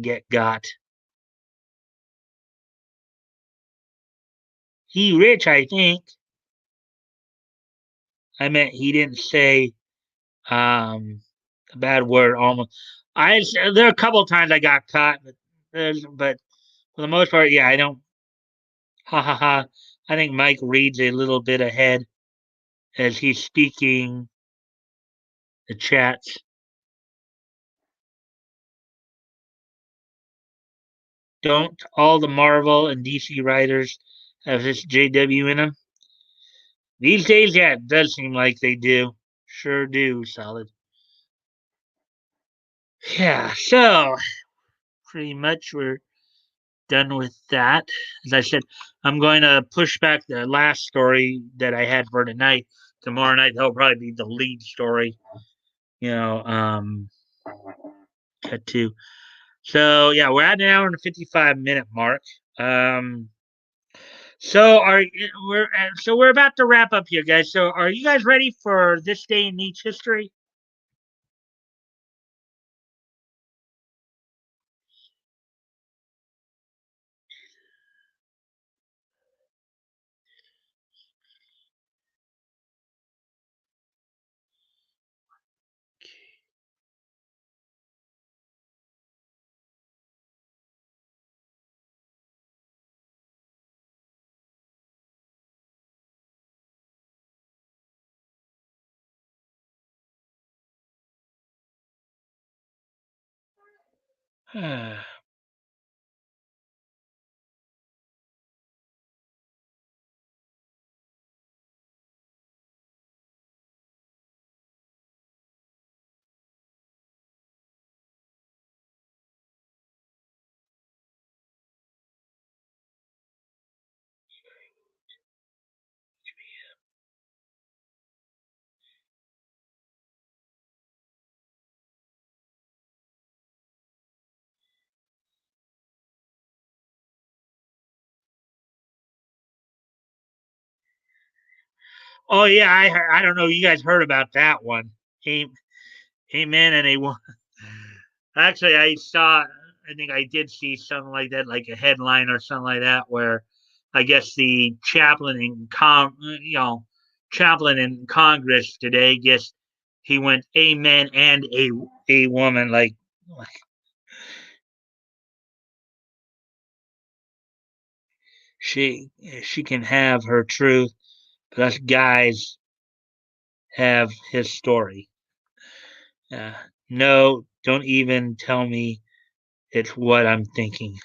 A: get got. He rich, I think. I meant he didn't say um a bad word almost. There are a couple of times I got caught, but for the most part, yeah, I don't. Ha ha ha. I think Mike reads a little bit ahead as he's speaking the chats. Don't all the Marvel and DC writers have this JW in them? These days, yeah, it does seem like they do. Sure do, solid. Yeah, so pretty much we're done with that. As I said, I'm going to push back the last story that I had for tonight. Tomorrow night, that'll probably be the lead story. You know, cut to. So yeah, we're at an hour and 55 minute mark. Um, we're about to wrap up here, guys. So are you guys ready for this day in Nietzsche history? Oh yeah, I don't know. You guys heard about that one? Came came in and they won. Actually, I saw. I think I did see something like that, like a headline or something like that, where I guess the chaplain in Congress today, guess he went amen and a woman like she she can have her truth, but us guys have his story. Uh, no, don't even tell me it's what I'm thinking.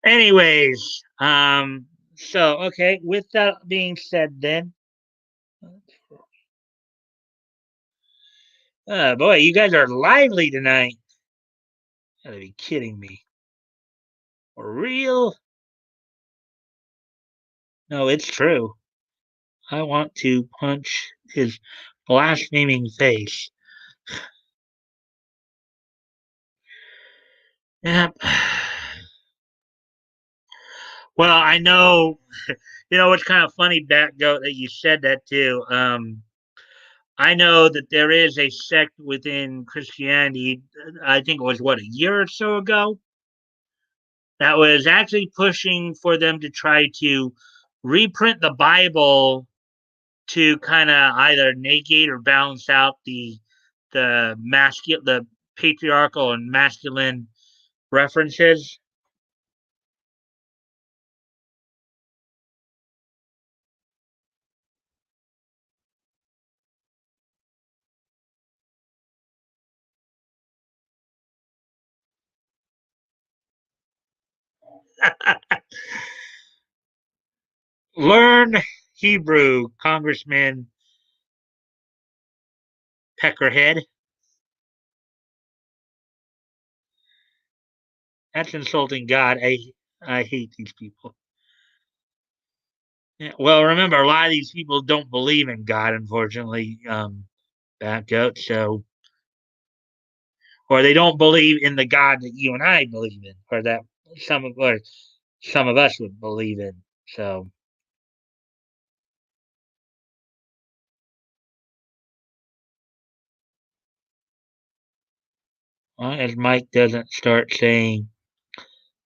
A: Anyways, so okay. With that being said, then, boy, you guys are lively tonight. Gotta be kidding me. For real? No, it's true. I want to punch his blaspheming face. Yep. Well, I know. You know, it's kind of funny, Batgoat, that you said that too. I know that there is a sect within Christianity. I think it was what, a year or so ago, that was actually pushing for them to try to reprint the Bible to kind of either negate or balance out the patriarchal and masculine references. Learn Hebrew, Congressman Peckerhead. That's insulting God. I hate these people. Yeah, well, remember, a lot of these people don't believe in God, unfortunately. Back up, so or they don't believe in the God that you and I believe in, or that or some of us would believe in. So, as Mike doesn't start saying,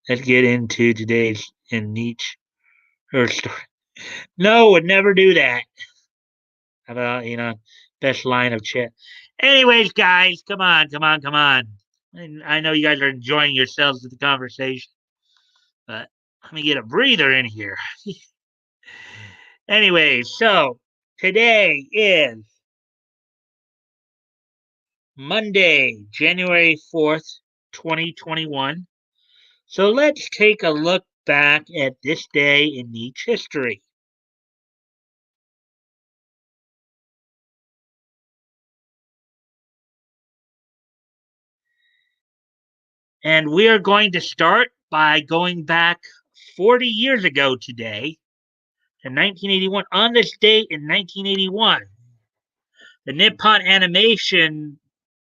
A: let's get into today's in Nietzsche or story. No, would never do that. How about best line of chat. Anyways, guys, come on, come on, come on. And I know you guys are enjoying yourselves with the conversation, but let me get a breather in here. Anyway, so today is Monday, January 4th, 2021. So let's take a look back at this day in Nietzsche history. And we are going to start by going back 40 years ago today, in 1981. On this date in 1981, the Nippon Animation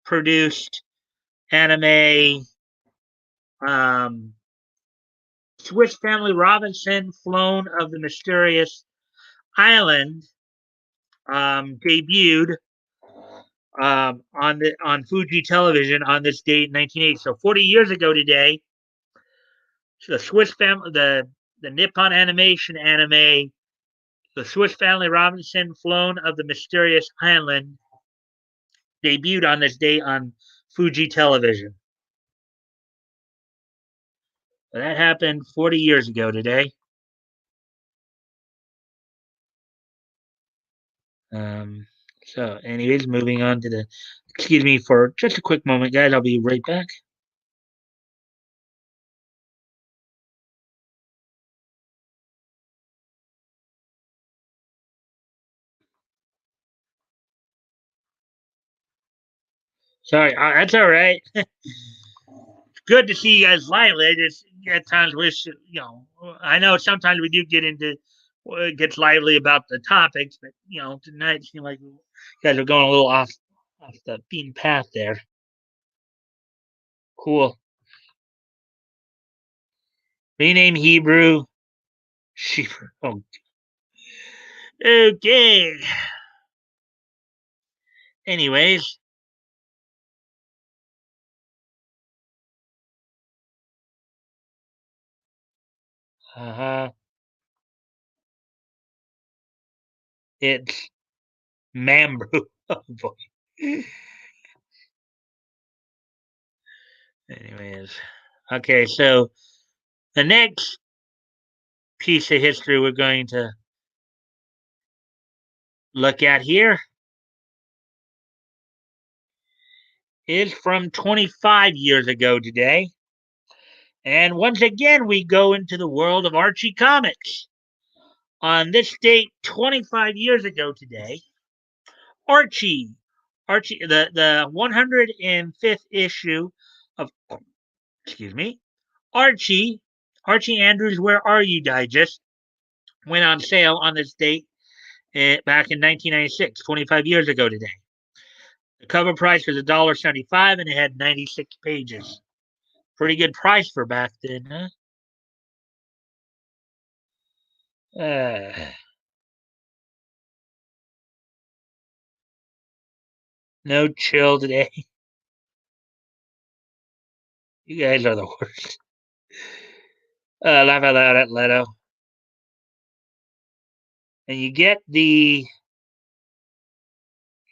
A: produced anime Swiss Family Robinson, Flown of the Mysterious Island, debuted on Fuji Television on this date in 1980. So 40 years ago today, the Swiss family, the Nippon Animation anime, the Swiss Family Robinson, Flown of the Mysterious Island, debuted on this date on Fuji Television. So that happened 40 years ago today. Um, so, anyways, moving on to the. Excuse me for just a quick moment, guys. I'll be right back. Sorry, that's all right. Good to see you guys lively. I just at times wish, I know sometimes we do get into it gets lively about the topics, but tonight it seemed like you guys are going a little off the beaten path there. Cool. Rename Hebrew. Hebrew. Oh, okay. Anyways, uh-huh. It's Mambrew. Oh boy. Anyways. Okay, so the next piece of history we're going to look at here is from 25 years ago today. And once again, we go into the world of Archie comics. On this date, 25 years ago today, Archie, the 105th issue of, excuse me, Archie Andrews, Where Are You Digest, went on sale on this date back in 1996, 25 years ago today. The cover price was $1.75 and it had 96 pages. Pretty good price for back then, huh? No chill today. You guys are the worst. Laugh out loud at Leto. And you get the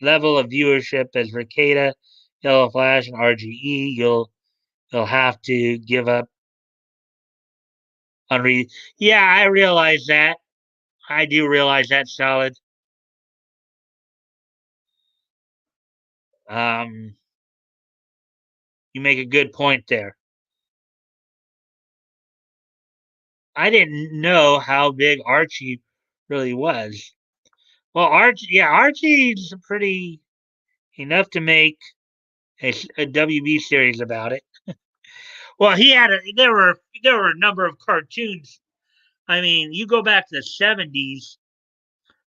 A: level of viewership as Ricada, Yellow Flash, and RGE. You'll have to give up on read. Yeah, I realize that. I do realize that, Solid. Um, you make a good point there. I didn't know how big Archie really was. Well, Archie's pretty enough to make a WB series about it. Well, there were a number of cartoons. I mean, you go back to the 70s,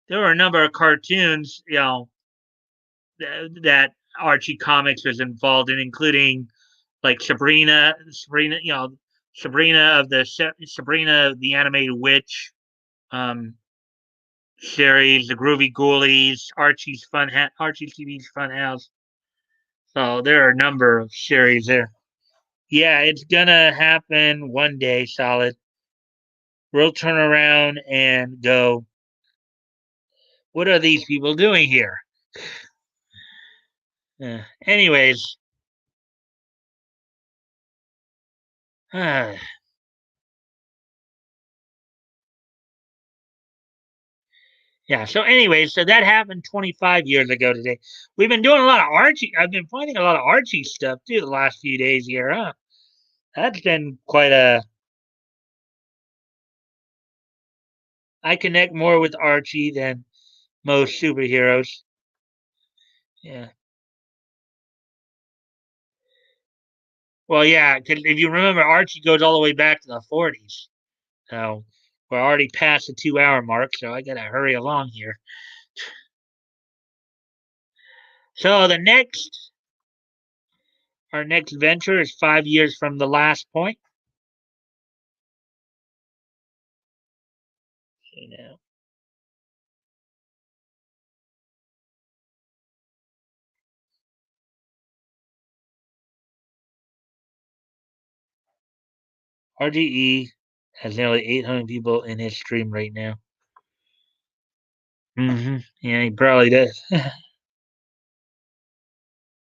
A: there were a number of cartoons, that Archie Comics was involved in, including like Sabrina the Animated Witch, um, series, the Groovy Ghoulies, Archie's TV's Fun House. So there are a number of series there. Yeah, it's gonna happen one day, Solid. We'll turn around and go, what are these people doing here? Anyways, yeah. So anyways, so that happened 25 years ago today. We've been doing a lot of Archie. I've been finding a lot of Archie stuff too the last few days here, huh? That's been quite a. I connect more with Archie than most superheroes. Yeah. Well, yeah, because if you remember, Archie goes all the way back to the 40s. So we're already past the 2 hour mark, so I gotta hurry along here. So our next venture is 5 years from the last point. You know, RGE has nearly 800 people in his stream right now. Yeah, he probably does.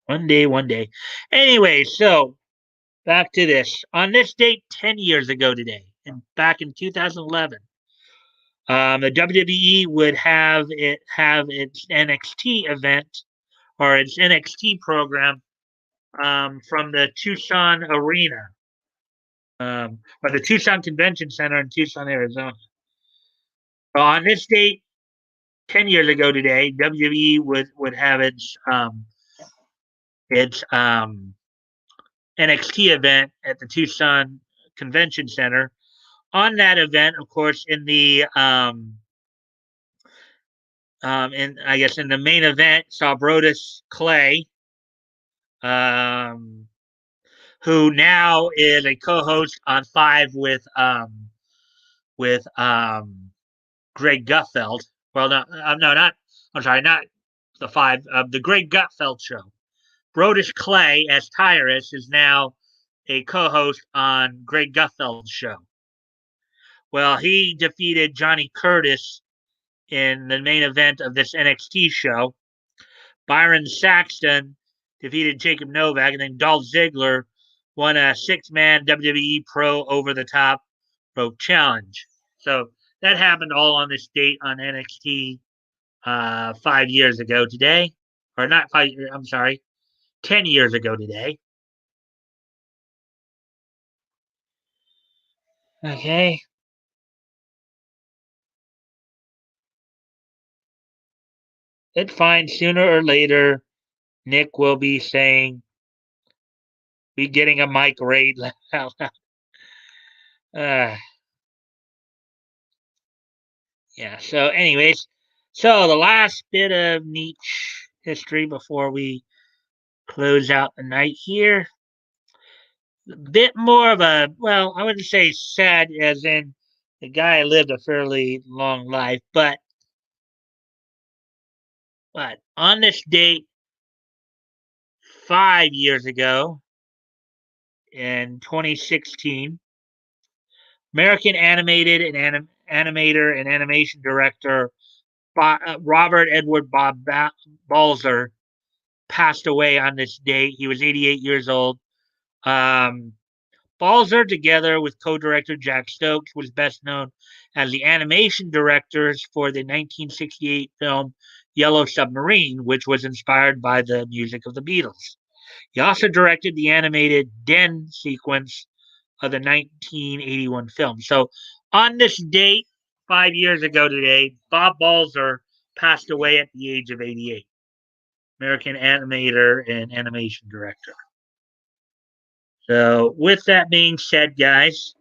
A: One day, one day. Anyway, so back to this. On this date, 10 years ago today, and back in 2011, the WWE would have its NXT event or its NXT program from the Tucson Arena, or the Tucson Convention Center in Tucson, Arizona. So on this date, 10 years ago today, WWE would have its its NXT event at the Tucson Convention Center. On that event, of course, in the I guess in the main event, saw Brodus Clay, who now is a co-host on Five with Greg Gutfeld. Well, no, not. I'm sorry, not the Five. The Greg Gutfeld show. Brodus Clay, as Tyrus, is now a co-host on Greg Gutfeld's show. Well, he defeated Johnny Curtis in the main event of this NXT show. Byron Saxton defeated Jacob Novak, and then Dolph Ziggler won a six-man WWE Pro Over the Top Rope Challenge. So that happened all on this date on NXT 5 years ago today. Or not 5 years, I'm sorry, 10 years ago today. Okay. It's fine. Sooner or later, Nick will be saying, be getting a mic raid. Yeah, so anyways, so the last bit of niche history before we close out the night here. A bit more of a, well, I wouldn't say sad as in the guy lived a fairly long life, but on this date 5 years ago in 2016, American animated and animator and animation director Robert Edward Bob Balzer passed away on this date. He was 88 years old. Balzer, together with co-director Jack Stokes, was best known as the animation directors for the 1968 film Yellow Submarine, which was inspired by the music of the Beatles. He also directed the animated Den sequence of the 1981 film. So on this date, 5 years ago today, Bob Balzer passed away at the age of 88. American animator and animation director. So with that being said, guys,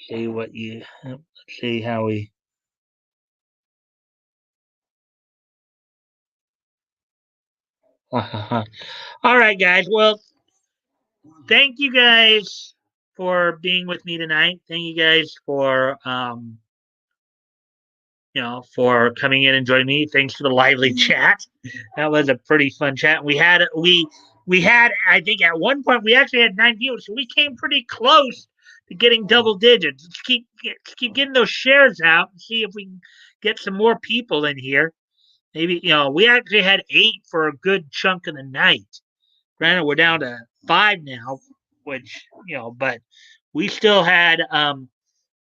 A: see what you, let's see how we, all right, guys. Well, thank you guys for being with me tonight. Thank you guys for for coming in and joining me. Thanks for the lively chat. That was a pretty fun chat. We had I think at one point we actually had 9 viewers, so we came pretty close to getting double digits. Let's keep getting those shares out and see if we can get some more people in here. Maybe we actually had 8 for a good chunk of the night. Granted, we're down to 5 now, which but we still had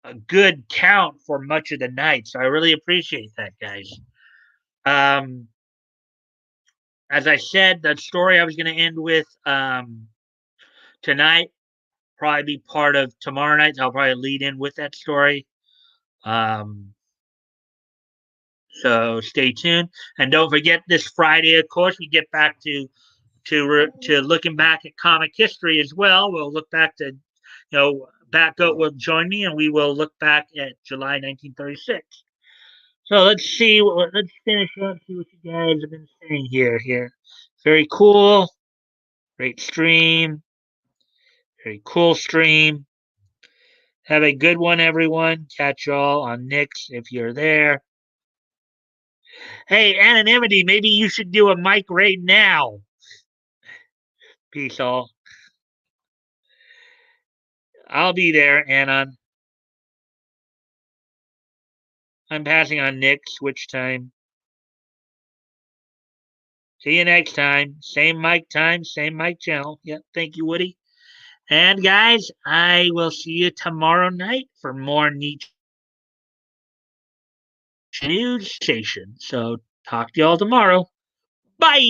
A: a good count for much of the night. So I really appreciate that, guys. As I said, that story I was going to end with tonight probably be part of tomorrow night. I'll probably lead in with that story. So stay tuned, and don't forget this Friday. Of course, we get back to looking back at comic history as well. We'll look back to Batgoat will join me, and we will look back at July 1936. So let's see. Let's finish up. See what you guys have been saying here. Very cool. Great stream. Very cool stream. Have a good one, everyone. Catch y'all on Nick's if you're there. Hey, Anonymity, maybe you should do a mic raid now. Peace all. I'll be there, Anon. I'm passing on Nick. Switch time. See you next time. Same mic time, same mic channel. Yep. Thank you, Woody. And guys, I will see you tomorrow night for more niche news station. So talk to y'all tomorrow. Bye.